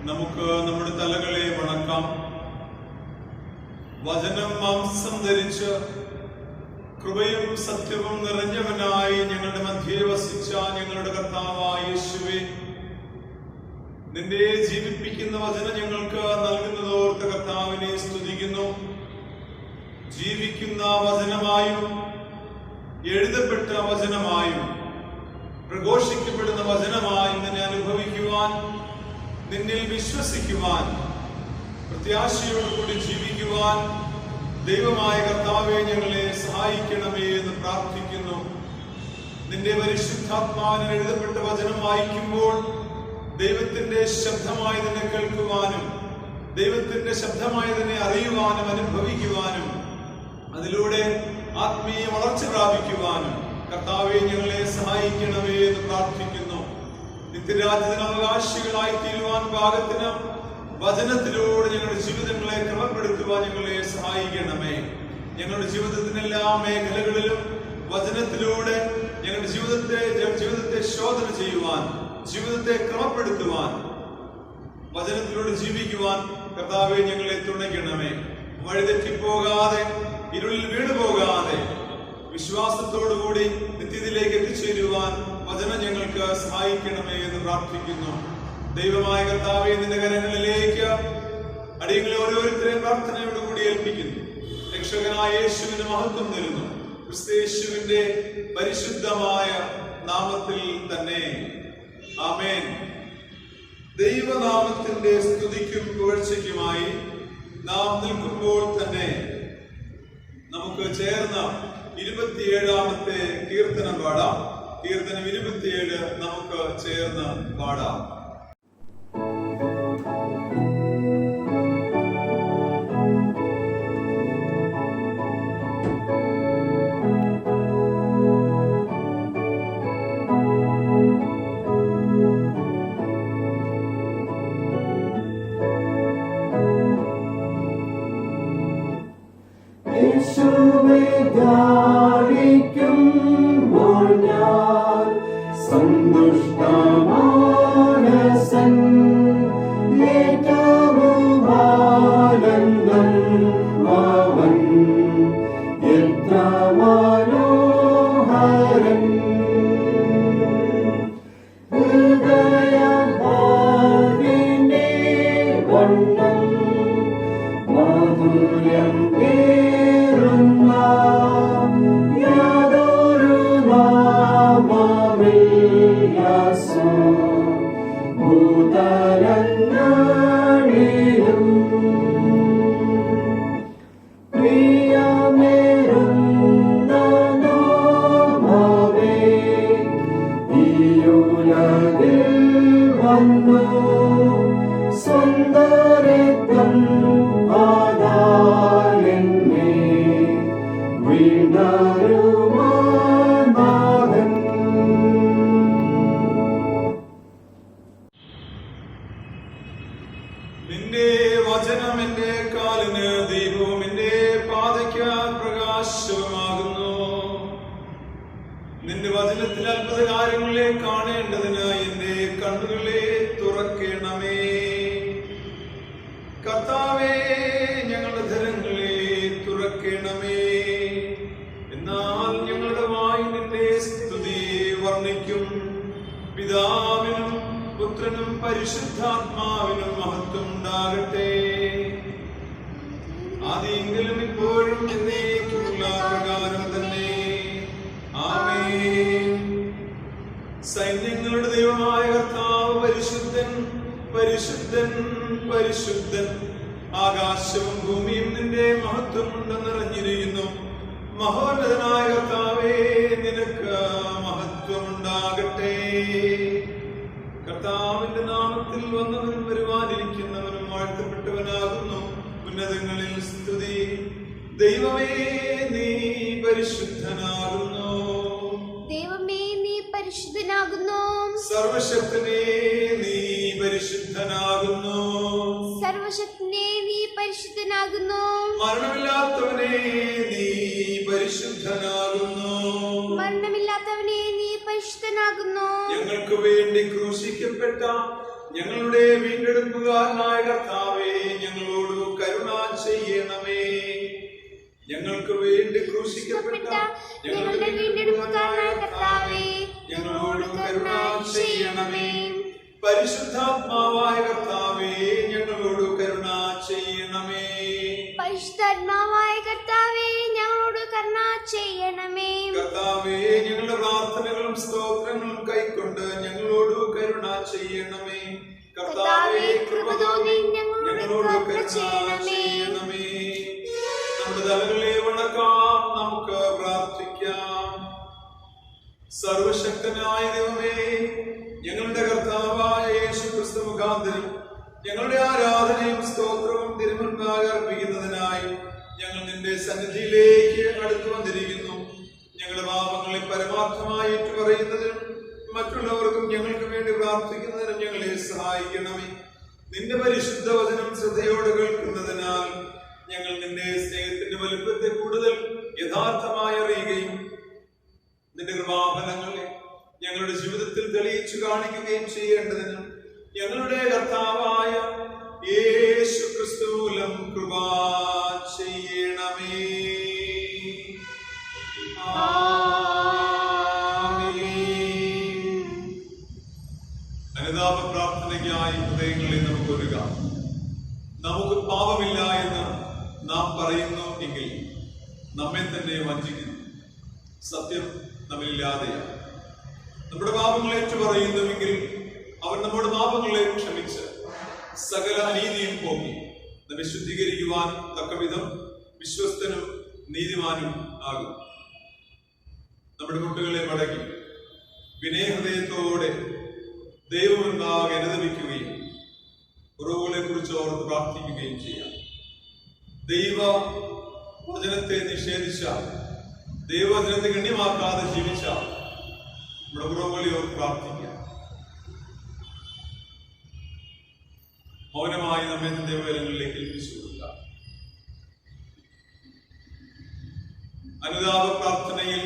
നമുക്ക് നമ്മുടെ തലകളെ വണക്കാം. വചനം മാംസം ധരിച്ച് കൃപയും സത്യവും നിറഞ്ഞവനായി ഞങ്ങളുടെ മധ്യേ വസിച്ച ഞങ്ങളുടെ കർത്താവായ യേശുവേ, നിന്റെ ജീവിപ്പിക്കുന്ന വചനം ഞങ്ങൾക്ക് നൽകുന്നതോർത്ത് കർത്താവിനെ സ്തുതിക്കുന്നു. ജീവിക്കുന്ന വചനമായും എഴുതപ്പെട്ട വചനമായും പ്രഘോഷിക്കപ്പെടുന്ന വചനമായും നിന്നെ അനുഭവിക്കുവാൻ, നിന്നിൽ വിശ്വസിക്കുവാൻ, പ്രത്യാശയോടുകൂടി ജീവിക്കുവാൻ ദൈവമായ കർത്താവെ ഞങ്ങളെ സഹായിക്കണമേ എന്ന് പ്രാർത്ഥിക്കുന്നു. നിന്റെ പരിശുദ്ധാത്മാവിൽ എഴുതപ്പെട്ട വചനം വായിക്കുമ്പോൾ ദൈവത്തിന്റെ ശബ്ദമായി നിന്നെ കേൾക്കുവാനും, ദൈവത്തിന്റെ ശബ്ദമായി നിന്നെ അറിയുവാനും അനുഭവിക്കുവാനും, അതിലൂടെ ആത്മീയ വളർച്ച പ്രാപിക്കുവാനും കർത്താവെ ഞങ്ങളെ സഹായിക്കണമേ എന്ന് പ്രാർത്ഥിക്കുന്നു. നിത്യരാജ്യത്തിന് അവകാശികളായി തീരുവാൻ പാകത്തിന് വചനത്തിലൂടെ ഞങ്ങളുടെ ജീവിതങ്ങളെ ക്രമപ്പെടുത്തുവാൻ ഞങ്ങളെ സഹായിക്കണമേ. ഞങ്ങളുടെ ജീവിതത്തിന്റെ എല്ലാ മേഖലകളിലും വചനത്തിലൂടെ ഞങ്ങളുടെ ജീവിതത്തെ ശോധന ചെയ്യുവാൻ, ജീവിതത്തെ ക്രമപ്പെടുത്തുവാൻ, വചനത്തിലൂടെ ജീവിക്കുവാൻ കർത്താവെ ഞങ്ങളെ തുണയ്ക്കണമേ. വഴിതെറ്റിപ്പോകാതെ, ഇരുളിൽ വീണുപോകാതെ വിശ്വാസത്തോടുകൂടി നിത്യത്തിലേക്ക് എത്തിച്ചേരുവാൻ വചനം ഞങ്ങൾക്ക് സഹായിക്കണമേ എന്ന് പ്രാർത്ഥിക്കുന്നു. ദൈവമായ കർത്താവെ, നിന്റെ കരങ്ങളിലേക്ക് അടിയങ്ങളെ ഓരോരുത്തരെയും പ്രാർത്ഥനയോടുകൂടി ഏൽപ്പിക്കുന്നു. രക്ഷകനായ യേശുവിന് മഹത്വം തരുന്നു. ക്രിസ്തയേശുവിന്റെ പരിശുദ്ധമായ നാമത്തിൽ തന്നെ ആമേൻ. ദൈവനാമത്തിന്റെ സ്തുതിക്കും പുകഴ്ചയ്ക്കുമായി നാം നിൽക്കുമ്പോൾ തന്നെ നമുക്ക് ചേർന്ന് 27-ാമത്തെ കീർത്തനം പാടാം. കീർത്തനം 27 നമുക്ക് ചേർന്ന് പാടാം. നിന്റെ വചനത്തിൽ അത്ഭുത കാര്യങ്ങളെ കാണേണ്ടതിന് എന്റെ കണ്ണുകളെ തുറക്കണമേ. കർത്താവേ, ഞങ്ങളുടെ ധരങ്ങളെ തുറക്കണമേ. എന്നാൽ ഞങ്ങളുടെ വായ് നിന്റെ സ്തുതിയെ വർണ്ണിക്കും. പിതാവിനും പുത്രനും പരിശുദ്ധാത്മാവിനും മഹത്വം ഉണ്ടാകട്ടെ. ആദിയെങ്കിലും ഇപ്പോഴും എന്നേക്കുമുള്ള പ്രകാരം തന്നെ. ആമേൻ. സൈന്യങ്ങളുടെ ദൈവമായ കർത്താവ് പരിശുദ്ധൻ, പരിശുദ്ധൻ, പരിശുദ്ധൻ. ആകാശവും ഭൂമിയും നിന്റെ മഹത്വം കൊണ്ട് നിറഞ്ഞിരിക്കുന്നു. മഹോന്നതനായ കർത്താവേ, നിനക്ക് മഹത്വമുണ്ടാകട്ടെ. കർത്താവിന്റെ നാമത്തിൽ വന്നവനും വരുവാനിരിക്കുന്നവനും വാഴ്ത്തപ്പെട്ടവനാകുന്നു. ഉന്നതങ്ങളിൽ സ്തുതി. ദൈവമേ, നീ പരിശുദ്ധനാകുന്നു. ദൈവമേ, നീ പരിശുദ്ധനാകുന്നു. സർവശക്തനേ, നീ പരിശുദ്ധനാകുന്നു. സർവശക്തനേ, നീ പരിശുദ്ധനാകുന്നു. മരണമില്ലാത്തവനേ, നീ പരിശുദ്ധനാകുന്നു. മരണമില്ലാത്തവനേ, നീ പരിശുദ്ധനാകുന്നു. ഞങ്ങൾക്ക് വേണ്ടി ക്രൂശിക്കപ്പെട്ട ഞങ്ങളുടെ വീണ്ടെടുപ്പുകാരനായ വീണ്ടെടുപ്പുകാരനായ കർത്താവേ, ഞങ്ങളോട് കരുണ ചെയ്യണമേ. ഞങ്ങൾക്ക് വേണ്ടി ക്രൂശിക്കപ്പെട്ട ഞങ്ങളുടെ വീണ്ടെടുപ്പുകാരനായ കർത്താവേ, ഞങ്ങളോട് കരുണ ചെയ്യണമേ. പരിശുദ്ധാത്മാവായ കർത്താവേ, ഞങ്ങളോട് കരുണ ചെയ്യണമേ. പരിശുദ്ധാത്മാവായ കർത്താവേ, ഞങ്ങളോട് കരുണ ചെയ്യണമേ. കർത്താവേ, ഞങ്ങളുടെ പ്രാർത്ഥനകളും സ്തോത്രങ്ങളും കൈക്കൊണ്ട് ഞങ്ങളോട് കരുണ ചെയ്യണമേ. കർത്താവേ, കൃപ തോന്നി ഞങ്ങളോട് കരുണ ചെയ്യണമേ. നമ്മുടെ തലകളെ വണക്കാം, നമുക്ക് പ്രാർത്ഥിക്കാം. സർവശക്തനായ ദൈവമേ, ഞങ്ങളുടെ കർത്താവായ യേശുക്രിസ്തു മുഖാന്തരം ഞങ്ങളുടെ ആരാധനയും സ്തോത്രവും തിരുമുൻപാകെ അർപ്പിക്കുന്നതിനായി ഞങ്ങൾ നിന്റെ സന്നിധിയിലേക്ക് അടുത്തു വന്നിരിക്കുന്നു. ഞങ്ങളുടെ പാപങ്ങളെ പരമാർത്ഥമായി ഏറ്റുപറയുന്നതിനും മറ്റുള്ളവർക്കും ഞങ്ങൾക്ക് വേണ്ടി പ്രാർത്ഥിക്കുന്നതിനും ഞങ്ങളെ സഹായിക്കണമേ. നിന്റെ പരിശുദ്ധ വചനം ശ്രദ്ധയോടെ കേൾക്കുന്നതിനാൽ ഞങ്ങൾ നിന്റെ സ്നേഹത്തിന്റെ വലുപ്പത്തെ കൂടുതൽ യഥാർത്ഥമായി അറിയുകയും നിന്റെ കൃപാഫലങ്ങളെ ഞങ്ങളുടെ ജീവിതത്തിൽ തെളിയിച്ചു കാണിക്കുകയും ചെയ്യേണ്ടതിന് ഞങ്ങളുടെ കർത്താവായ യേശു ക്രിസ്തു മൂലം കൃപ ചെയ്യണമേ. അനുതാപ പ്രാർത്ഥനയ്ക്കായി ഹൃദയങ്ങളിൽ നമുക്ക് ഒരുങ്ങാം. നമുക്ക് പാപമില്ല എന്ന് നാം പറയുന്നു എങ്കിൽ നമ്മെ തന്നെ വഞ്ചിക്കുന്നു. സത്യം നമ്മില്ലാതെയാണ്. നമ്മുടെ പാപങ്ങളെ ഏറ്റു പറയുന്നുവെങ്കിൽ അവൻ നമ്മുടെ പാപങ്ങളെ ക്ഷമിച്ച് സകല അനീതിയും പോക്കി നമ്മെ ശുദ്ധീകരിക്കുവാൻ തക്കവിധം വിശ്വസ്തനും നീതിമാനും ആകും. നമ്മുടെ മുട്ടുകളെ മടക്കി വിനയഹൃദയത്തോടെ ദൈവമെന്നാകെ അനുദപിക്കുകയും കുറവുകളെ കുറിച്ച് ഓർത്ത് പ്രാർത്ഥിക്കുകയും ചെയ്യാം. ദൈവ വചനത്തെ നിഷേധിച്ച, ദൈവവചനത്തെ ഗണ്യമാക്കാതെ ജീവിച്ച നമ്മുടെ കുറവുകളെ ഓർത്ത് പ്രാർത്ഥിക്കാം. മൗനമായി നമ്മെ ദൈവകരങ്ങളിലേക്ക് ഏൽപ്പിച്ചു കൊടുക്കാം. അനുതാപ പ്രാർത്ഥനയിൽ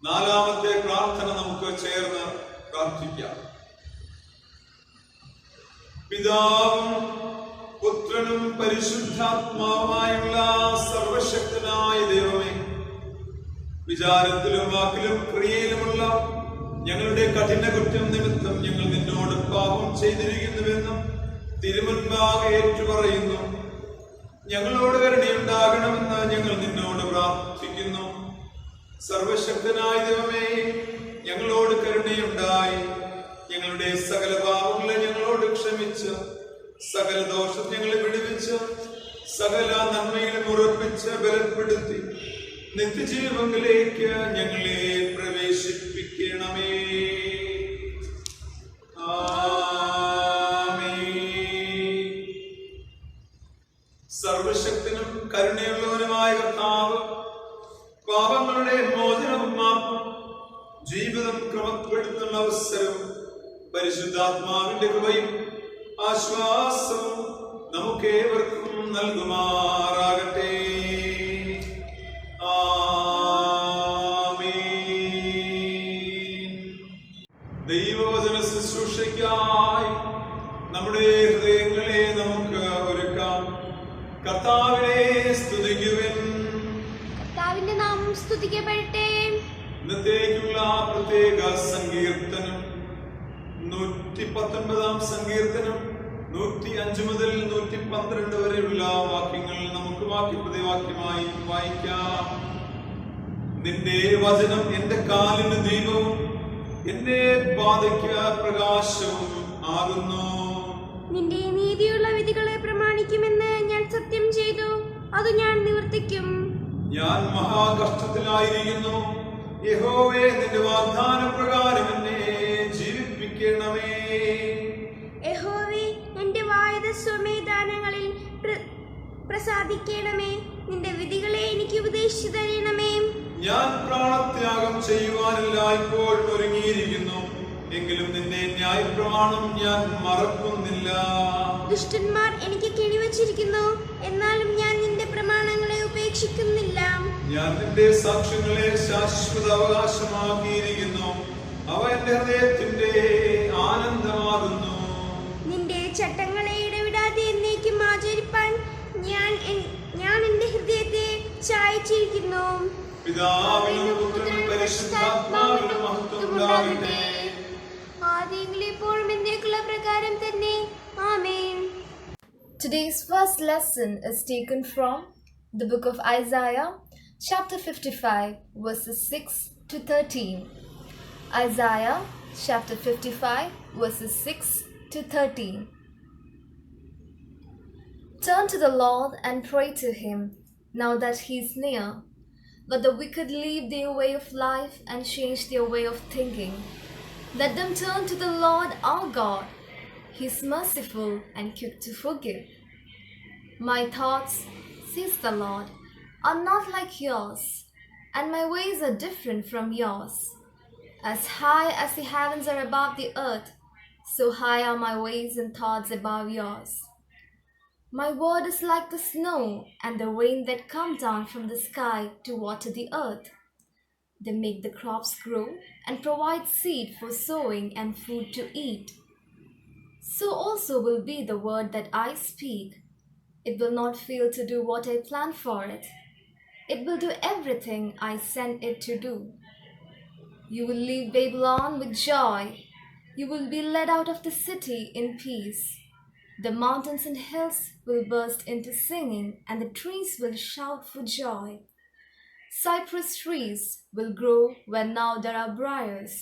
നാലാമത്തെ പ്രാർത്ഥന നമുക്ക് ചേർന്ന് പ്രാർത്ഥിക്കാം. പിതാവും പുത്രനും പരിശുദ്ധാത്മാവുമായുള്ള സർവശക്തനായ ദൈവമേ, വിചാരത്തിലും വാക്കിലും ക്രിയയിലുമുള്ള ഞങ്ങളുടെ കഠിന കുറ്റം നിമിത്തം ഞങ്ങൾ നിന്നോട് പാപം ചെയ്തിരിക്കുന്നുവെന്നും തിരുമുൻപാകെ ഏറ്റുപറയുന്നു. ഞങ്ങളോട് കരുണയുണ്ടാകണമെന്ന് ഞങ്ങൾ നിന്നോട് പ്രാർത്ഥിക്കുന്നു. സർവശക്തനായ ദൈവമേ, ഞങ്ങളോട് കരുണയുണ്ടായി ഞങ്ങളുടെ സകല പാപങ്ങളെ ഞങ്ങളോട് ക്ഷമിച്ച് സകല ദോഷം ഞങ്ങളെ വിടുവിച്ച് സകല നന്മയിലും ഉറപ്പിച്ച് ബലപ്പെടുത്തി നിത്യജീവങ്ങളിലേക്ക് ഞങ്ങളെ പ്രവേശിപ്പിക്കണമേ. സർവശക്തനും കരുണയുള്ളവനുമായ കർത്താവ്, പാപങ്ങളുടെ മോചനവും മാപ്പും ജീവിതം ക്രമപ്പെടുത്തുന്ന അവസരവും പരിശുദ്ധാത്മാവിന്റെ കൃപയും ആശ്വാസവും നമുക്കേവർക്കും നൽകുമാറാകട്ടെ. ദൈവവചന ശുശ്രൂഷയ്ക്കായി നമ്മുടെ ഹൃദയങ്ങളെ നമുക്ക് ഒരുക്കാം. കർത്താവിനെ സ്തുതിക്കുവിൻ. കർത്താവിന്റെ നാമം സ്തുതിക്കപ്പെടട്ടെ. ഇന്നത്തേക്കുള്ള പ്രത്യേക സങ്കീർത്തനം 119 സങ്കീർത്തനം 105 മുതൽ 112 വരെയുള്ള വാക്യങ്ങൾ നമുക്ക് വാക്യപ്രതിവാക്യമായി വായിക്കാം. നിന്റെ വചനം എന്റെ കാലിന് ദീപവും എന്റെ പാതയ്ക്ക് പ്രകാശവും ആകുന്നു. നിന്റെ നീതിയുള്ള വിധികളെ പ്രമാണിക്കുമെന്ന് ഞാൻ സത്യം ചെയ്തു, അത് ഞാൻ നിവർത്തിക്കും. ഞാൻ മഹാകഷ്ടത്തിലായിരിക്കുന്നു. യഹോവേ, നിന്റെ വാഗ്ദാന പ്രകാരം എന്നെ ജീവിപ്പിക്കണമേ. യഹോവേ, എന്റെ വായുധ സ്വമേധാനങ്ങളിൽ പ്രസാദിക്കണമേ. നിന്റെ വിധികളെ എനിക്ക് ഉപദേശിച്ചു തരണമേ. ഞാൻ പ്രാണത്യാഗം ചെയ്യുവാനെല്ലായ്പ്പോഴും ഒരുങ്ങിയിരിക്കുന്നു. എങ്കിലും നിന്റെ ന്യായപ്രമാണം ഞാൻ മറക്കുന്നില്ല. ദുഷ്ടന്മാർ എനിക്ക് കെണിവച്ചിരിക്കുന്നു, എന്നാലും ഞാൻ നിന്റെ പ്രമാണങ്ങളെ ഉപേക്ഷിക്കുന്നില്ല. ഞാൻ നിന്റെ സാക്ഷ്യങ്ങളെ ശാശ്വത അവകാശമാക്കിയിരിക്കുന്നു. അവ എന്റെ ഹൃദയത്തിന്റെ ആനന്ദമാകുന്നു. ചായച്ചിരിക്കുന്നു. പിതാവിനും പുത്രനും പരിശുദ്ധാത്മാവിനും മഹത്വം ഉണ്ടാകട്ടെ. ആദിയിലെ ഇപ്പോഴും എന്നേക്കുള്ള പ്രകാരം തന്നെ. ആമേൻ. Today's first lesson is taken from the book of Isaiah, chapter 55, verses 6 to 13. Isaiah, chapter 55, verses 6 to 13. Turn to the Lord and pray to Him, now that He is near. Let the wicked leave their way of life and change their way of thinking. Let them turn to the Lord our God. He is merciful and quick to forgive. My thoughts, says the Lord, are not like yours, and my ways are different from yours. As high as the heavens are above the earth, so high are my ways and thoughts above yours. My word is like the snow and the rain that come down from the sky to water the earth. They make the crops grow and provide seed for sowing and food to eat. So also will be the word that I speak. It will not fail to do what I plan for it. It will do everything I send it to do. You will leave Babylon with joy. You will be led out of the city in peace. The mountains and hills will burst into singing, and the trees will shout for joy. Cypress trees will grow where now there are briars.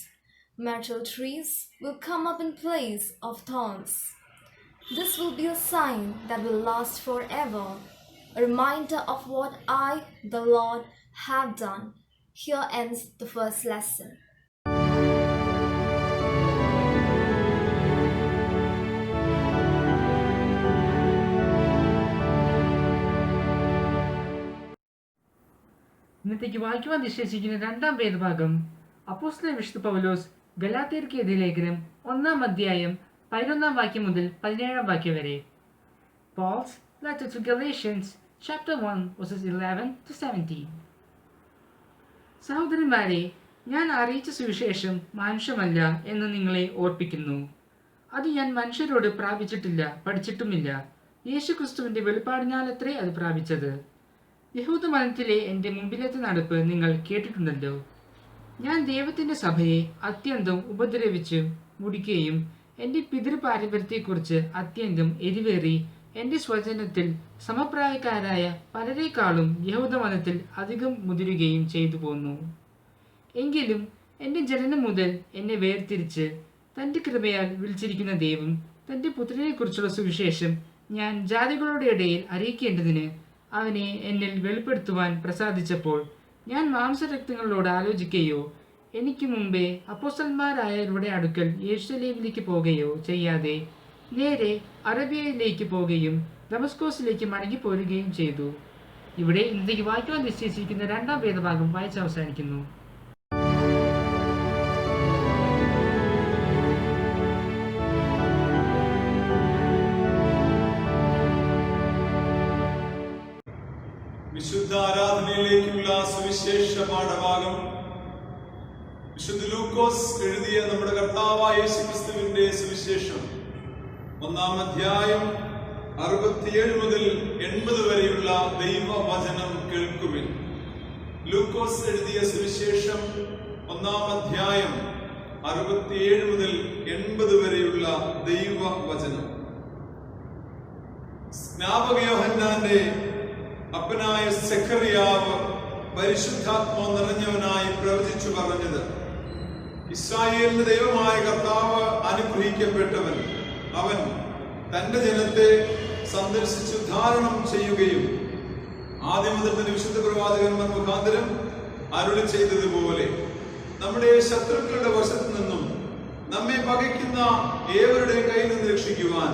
Myrtle trees will come up in place of thorns. This will be a sign that will last forever, a reminder of what I, the Lord, have done. Here ends the first lesson. ഇന്നത്തേക്ക് വായിക്കുവാൻ നിശ്ചയിച്ചിരിക്കുന്ന രണ്ടാം വേദഭാഗം അപ്പോസ്തലനായ വിശുദ്ധ പൗലോസ് ഗലാത്യർക്ക് എഴുതിയ ലേഖനം 1-ാം അധ്യായം 11-ാം വാക്യം മുതൽ 17-ാം വാക്യം വരെ. Paul's letter to Galatians, chapter 1, verses 11 to 17. സഹോദരന്മാരെ, ഞാൻ അറിയിച്ച സുവിശേഷം മാനുഷമല്ല എന്ന് നിങ്ങളെ ഓർപ്പിക്കുന്നു. അത് ഞാൻ മനുഷ്യരോട് പ്രാപിച്ചിട്ടില്ല, പഠിച്ചിട്ടുമില്ല. യേശുക്രിസ്തുവിന്റെ വെളിപ്പാടിനാലത്രേ അത് പ്രാപിച്ചത്. യഹൂദമതത്തിലെ എൻ്റെ മുമ്പിലത്തെ നടപ്പ് നിങ്ങൾ കേട്ടിട്ടുണ്ടല്ലോ. ഞാൻ ദൈവത്തിൻ്റെ സഭയെ അത്യന്തം ഉപദ്രവിച്ച് മുടിക്കുകയും എൻ്റെ പിതൃപാരമ്പര്യത്തെക്കുറിച്ച് അത്യന്തം എരിവേറി എൻ്റെ സ്വജനത്തിൽ സമപ്രായക്കാരായ പലരെക്കാളും യഹൂദമതത്തിൽ അധികം മുതിരുകയും ചെയ്തു പോന്നു. എങ്കിലും എൻ്റെ ജനനം മുതൽ എന്നെ വേർതിരിച്ച് തൻ്റെ കൃപയാൽ വിളിച്ചിരിക്കുന്ന ദൈവം തൻ്റെ പുത്രനെക്കുറിച്ചുള്ള സുവിശേഷം ഞാൻ ജാതികളുടെ ഇടയിൽ അറിയിക്കേണ്ടതിന് അവനെ എന്നിൽ വെളിപ്പെടുത്തുവാൻ പ്രസാദിച്ചപ്പോൾ ഞാൻ മാംസരക്തങ്ങളോട് ആലോചിക്കുകയോ എനിക്ക് മുമ്പേ അപ്പോസ്തലന്മാരായവരുടെ അടുക്കൽ യെരൂശലേമിലേക്ക് പോകുകയോ ചെയ്യാതെ നേരെ അറബിയയിലേക്ക് പോവുകയും ദമസ്കോസിലേക്ക് മടങ്ങിപ്പോരുകയും ചെയ്തു. ഇവിടെ ഇന്നത്തേക്ക് വായിക്കുവാൻ നിശ്ചയിച്ചിരിക്കുന്ന രണ്ടാം വേദഭാഗം വായിച്ച് അവസാനിക്കുന്നു. വിശുദ്ധ ആരാധനയിലേക്കുള്ള സുവിശേഷ പാഠഭാഗം വിശുദ്ധ ലൂക്കോസ് എഴുതിയ നമ്മുടെ കർത്താവായ യേശുക്രിസ്തുവിന്റെ സുവിശേഷം 1-ാം അധ്യായം 67 മുതൽ 80 വരെയുള്ള ദൈവവചനം കേൾക്കുവിൻ. ലൂക്കോസ് എഴുതിയ സുവിശേഷം 1-ാം അധ്യായം 67 മുതൽ 80 വരെയുള്ള ദൈവവചനം. സ്നാപക യോഹന്നാന്റെ അപ്പനായ സെഖറിയാവ് പരിശുദ്ധാത്മാവ് നിറഞ്ഞവനായി പ്രവചിച്ചു പറഞ്ഞത്: ഇസ്രായേലിന്റെ ദൈവമായ കർത്താവ് അനുഗ്രഹിക്കപ്പെട്ടവൻ. അവൻ തന്റെ ജനത്തെ സന്ദർശിച്ചു ധാരണം ചെയ്യുകയും ആദ്യം മുതൽ തന്നെ വിശുദ്ധ പ്രവാചകന്മാർ മുഖാന്തരം അരുളി ചെയ്തതുപോലെ നമ്മുടെ ശത്രുക്കളുടെ വശത്തു നിന്നും നമ്മെ പകയ്ക്കുന്ന ഏവരുടെയും കയ്യിൽ നിന്ന് രക്ഷിക്കുവാൻ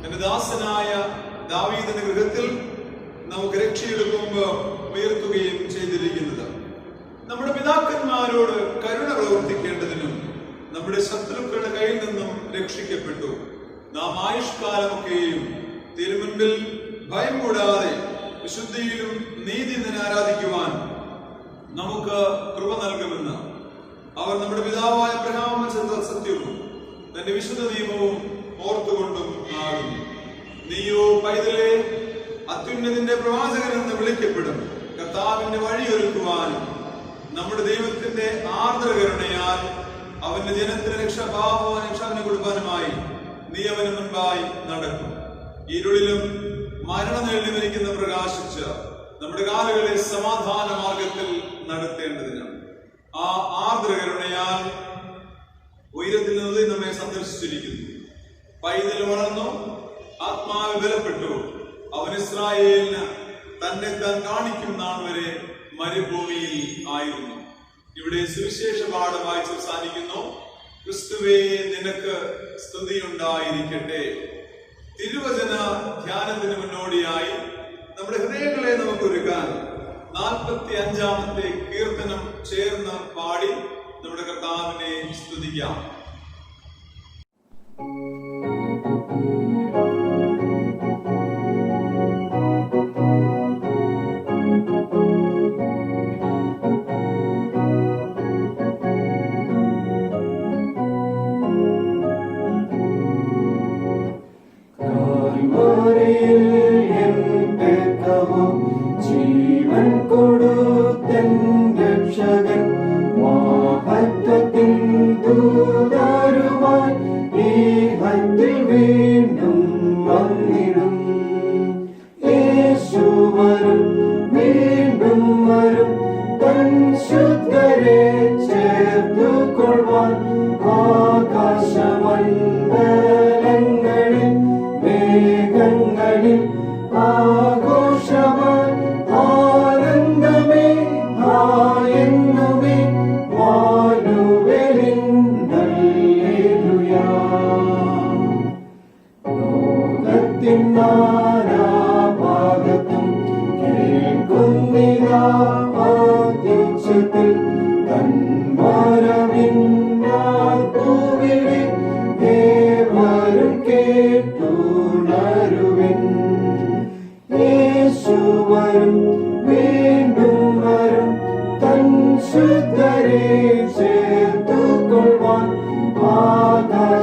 തന്റെ ദാസനായ ദാവീദിന്റെ ഗൃഹത്തിൽ നമുക്ക് രക്ഷയെടുക്കുമ്പോൾ ഉയർത്തുകയും ചെയ്തിരിക്കുന്നത്. നമ്മുടെ പിതാക്കന്മാരോട് കരുണ പ്രവർത്തിക്കേണ്ടതിനും നമ്മുടെ ശത്രുക്കളുടെ കയ്യിൽ നിന്നും രക്ഷിക്കപ്പെട്ടു. നാം ആയുഷ്കാലമൊക്കെയും തിരുമുൻപിൽ ഭയം കൂടാതെ വിശുദ്ധിയിലും നീതി നിന്ന് ആരാധിക്കുവാൻ നമുക്ക് കൃപ നൽകുമെന്ന് അവർ നമ്മുടെ പിതാവായ അബ്രഹാം സത്യവും തന്റെ വിശുദ്ധ നിയമവും ഓർത്തുകൊണ്ടും ആകുന്നു. നീയോ പൈതലേ, അത്യുന്നതിന്റെ പ്രവാചകൻ എന്ന് വിളിക്കപ്പെടും. കർത്താവിന്റെ വഴിയൊരുക്കുവാനും നമ്മുടെ ദൈവത്തിന്റെ ആർദ്രകരുണയാൽ അവന്റെ ജനത്തിന് രക്ഷാവിന് കൊടുക്കാനുമായി നീ അവന് മുൻപായി നടക്കും. ഇരുളിലും മരണം എഴുതിവരിക്കുന്ന പ്രകാശിച്ച് നമ്മുടെ കാലുകളെ സമാധാന മാർഗത്തിൽ നടത്തേണ്ടതിന് ആ ആർദ്രകരുണയാൽ ഉയരത്തിൽ നിന്ന് നമ്മെ സന്ദർശിച്ചിരിക്കുന്നു. പൈതൽ വളർന്നു, ആത്മാവ് ബലപ്പെട്ടു. അവൻ ഇസ്രായേലിന് തന്നെ താൻ കാണിക്കും നാൾ വരെ മരുഭൂമിയിൽ ആയിരുന്നു. ഇവിടെ സുവിശേഷ പാഠം വായിച്ച് അവസാനിക്കുന്നു. ക്രിസ്തുവേ നിനക്ക് സ്തുതിയുണ്ടായിരിക്കട്ടെ. തിരുവചന ധ്യാനത്തിന് മുന്നോടിയായി നമ്മുടെ ഹൃദയങ്ങളെ നമുക്കൊരുക്കാൻ 45-ാമത്തെ കീർത്തനം ചേർന്ന് പാടി നമ്മുടെ കർത്താവിനെ സ്തുതിക്കാം. ജീവൻ കൊടുത്തൻ രക്ഷകൻ മഹത്വത്തിൻ ദൂതരുമായി ഈ ഹത്തിൽ വീണ്ടും വന്നിടും. യേശു വരും, വീണ്ടും വരും, തൻ ശുദ്ധരെ ചേർത്തുകൊള്ളുവാൻ ആകാശമണ്ഡലങ്ങളിൽ മേഘങ്ങളിൽ ആഘോഷമായി ആനന്ദമേ ആയെന്നുമേ വാനുവലിൻ ഹല്ലേലൂയാ. ലോകത്തിൻ നാനാഭാഗത്തും കേൾക്കുന്നിതാ ആദ്യോച്ചത്തിൽ തൻ വരവിനാൽ പൂവിളി ഏവരും കേട്ടുണരുവിൻ. യേശു വരും, വീണ്ടും വരും, തൻ ശുദ്ധരെ ചേർത്തുകൊള്ളുവാൻ ആകാശമണ്ഡലങ്ങളിൽ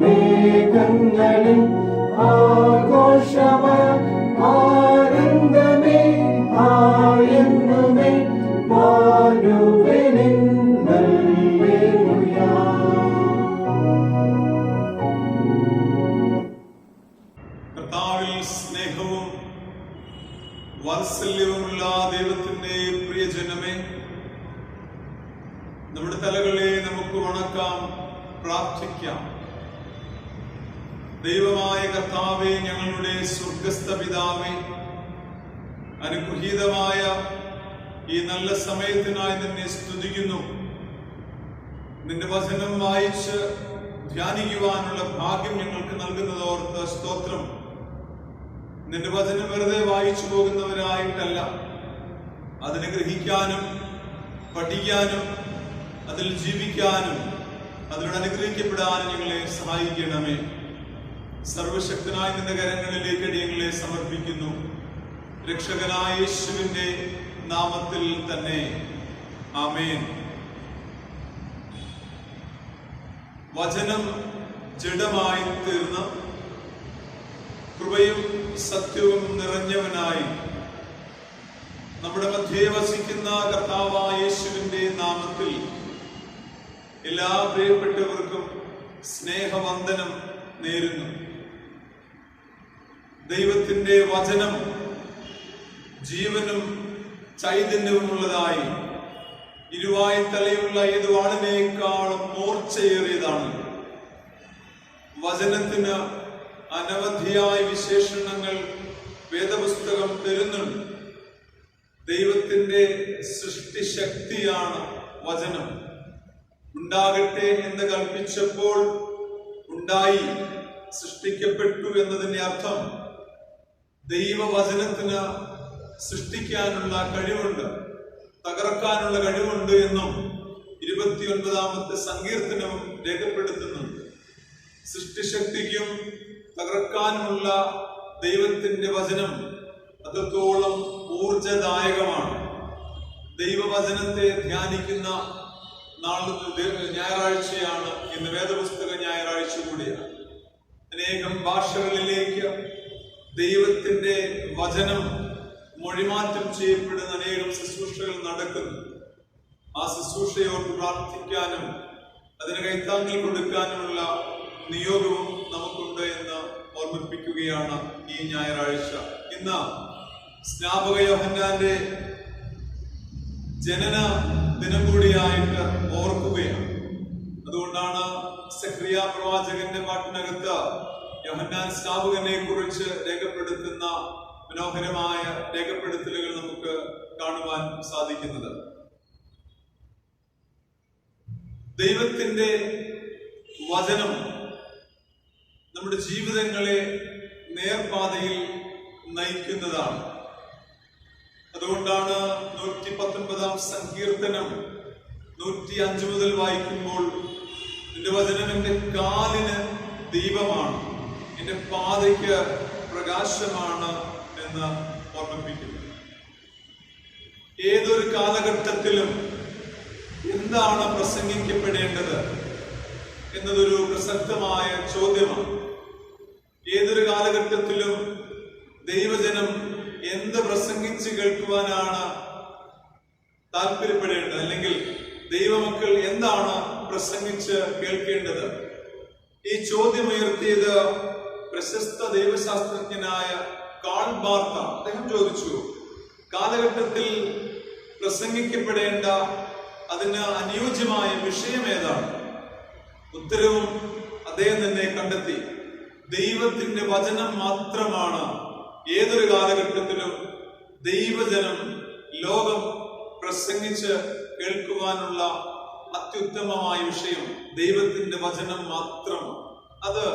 മേഘങ്ങളിൽ ആഘോഷമായി ആനന്ദമേ ആയെന്നുമേ വാനുവലിൻ ഹല്ലേലൂയാ. കർത്താവിൽ സ്നേഹവും വാത്സല്യവുമുള്ള ദൈവത്തിന്റെ പ്രിയജനമേ, നമ്മുടെ തലകളെ നമുക്ക് വണക്കാം, പ്രാർത്ഥിക്കാം. ദൈവമായ കർത്താവേ, ഞങ്ങളുടെ സ്വർഗസ്ഥ പിതാവേ, അനുഗ്രഹീതമായ ഈ നല്ല സമയത്തിനായി നിന്നെ സ്തുതിക്കുന്നു. നിന്റെ വചനം വായിച്ച് ധ്യാനിക്കുവാനുള്ള ഭാഗ്യം ഞങ്ങൾക്ക് നൽകുന്നതോർത്ത് സ്തോത്രം. നിന്റെ വചനം വെറുതെ വായിച്ചു പോകുന്നവരായിട്ടല്ല, അതിനെ ഗ്രഹിക്കാനും പഠിക്കാനും അതിൽ ജീവിക്കാനും അതിലൂടെ അനുഗ്രഹിക്കപ്പെടാനും ഞങ്ങളെ സഹായിക്കണമേ. സർവശക്തനായ നിന്റെ കരങ്ങളിലേക്ക് ഞങ്ങളെ സമർപ്പിക്കുന്നു. രക്ഷകനായ യേശുവിന്റെ നാമത്തിൽ തന്നെ ആമേൻ. വചനം ജഡമായി തീർന്ന് കൃപയും സത്യവും നിറഞ്ഞവനായി നമ്മുടെ മധ്യേ വസിക്കുന്ന കർത്താവായ യേശുവിന്റെ നാമത്തിൽ എല്ലാ പ്രിയപ്പെട്ടവർക്കും സ്നേഹവന്ദനം നേരുന്നു. ദൈവത്തിന്റെ വചനം ജീവനും ചൈതന്യവുമുള്ളതായി ഇരുവായി തലയുള്ള ഏത് വാളിനേക്കാളും മൂർച്ചയേറിയതാണ്. വചനത്തിന് അനവധിയായ വിശേഷണങ്ങൾ വേദപുസ്തകം തരുന്നുണ്ട്. ദൈവത്തിന്റെ സൃഷ്ടിശക്തിയാണ് വചനം. ഉണ്ടാകട്ടെ എന്ന് കൽപ്പിച്ചപ്പോൾ ഉണ്ടായി, സൃഷ്ടിക്കപ്പെട്ടു എന്നതിന്റെ അർത്ഥം ദൈവവചനത്തിന് സൃഷ്ടിക്കാനുള്ള കഴിവുണ്ട്, തകർക്കാനുള്ള കഴിവുണ്ട് എന്നും 29-ാമത്തെ സങ്കീർത്തനവും രേഖപ്പെടുത്തുന്നുണ്ട്. സൃഷ്ടിശക്തിക്കും തകർക്കാനുമുള്ള ദൈവത്തിന്റെ വചനം അത്രത്തോളം ഊർജദായകമാണ്. ദൈവവചനത്തെ ധ്യാനിക്കുന്ന ഞായറാഴ്ചയാണ് ഇന്ന്. വേദപുസ്തക ഞായറാഴ്ച കൂടിയാണ്. അനേകം ഭാഷകളിലേക്ക് ദൈവത്തിന്റെ വചനം മൊഴിമാറ്റം ചെയ്യപ്പെടുന്ന അനേകം ശുശ്രൂഷകൾ നടക്കുന്നു. ആ ശുശ്രൂഷയോട് പ്രാർത്ഥിക്കാനും അതിന് കൈത്താങ്ങൽ കൊടുക്കാനുമുള്ള നിയോഗവും നമുക്കുണ്ട് എന്ന് ഓർമ്മിപ്പിക്കുകയാണ് ഈ ഞായറാഴ്ച. ഇന്ന് സ്നാപക യോഹന്നാന്റെ ജനന ദിനം കൂടിയായിട്ട് ഓർക്കുകയാണ്. അതുകൊണ്ടാണ് സഖറിയ പ്രവാചകന്റെ പാട്ടിനകത്ത് യോഹന്നാൻ സ്നാപകനെ കുറിച്ച് രേഖപ്പെടുത്തുന്ന മനോഹരമായ രേഖപ്പെടുത്തലുകൾ നമുക്ക് കാണുവാൻ സാധിക്കുന്നത്. ദൈവത്തിന്റെ വചനം നമ്മുടെ ജീവിതങ്ങളെ നേർപാതയിൽ നയിക്കുന്നതാണ്. അതുകൊണ്ടാണ് 119 സങ്കീർത്തനം 105 മുതൽ വായിക്കുമ്പോൾ നിന്റെ വചനം എന്റെ കാലിന് ദീപമാണ്, എന്റെ പാതയ്ക്ക് പ്രകാശമാണ് എന്ന് ഓർമ്മിപ്പിക്കുന്നു. ഏതൊരു കാലഘട്ടത്തിലും എന്താണ് പ്രസംഗിക്കപ്പെടേണ്ടത് എന്നതൊരു പ്രസക്തമായ ചോദ്യമാണ്. ഏതൊരു കാലഘട്ടത്തിലും ദൈവജനം എന്ത് പ്രസംഗിച്ച് കേൾക്കുവാനാണ് താല്പര്യപ്പെടേണ്ടത്, അല്ലെങ്കിൽ ദൈവമക്കൾ എന്താണ് പ്രസംഗിച്ച് കേൾക്കേണ്ടത്? ഈ ചോദ്യം ഉയർത്തിയത് പ്രശസ്ത ദൈവശാസ്ത്രജ്ഞനായ കാൾ ബാർത്ത. അദ്ദേഹം ചോദിച്ചു, കാലഘട്ടത്തിൽ പ്രസംഗിക്കപ്പെടേണ്ട അതിന് അനുയോജ്യമായ വിഷയം ഏതാണ്? ഉത്തരവും അദ്ദേഹം തന്നെ കണ്ടെത്തി. ദൈവത്തിന്റെ വചനം മാത്രമാണ് ഏതൊരു കാലഘട്ടത്തിലും ദൈവജനം ലോകം പ്രസംഗിച്ച് കേൾക്കുവാനുള്ള അത്യുത്തമമായ വിഷയം. ദൈവത്തിന്റെ വചനം മാത്രം. അത്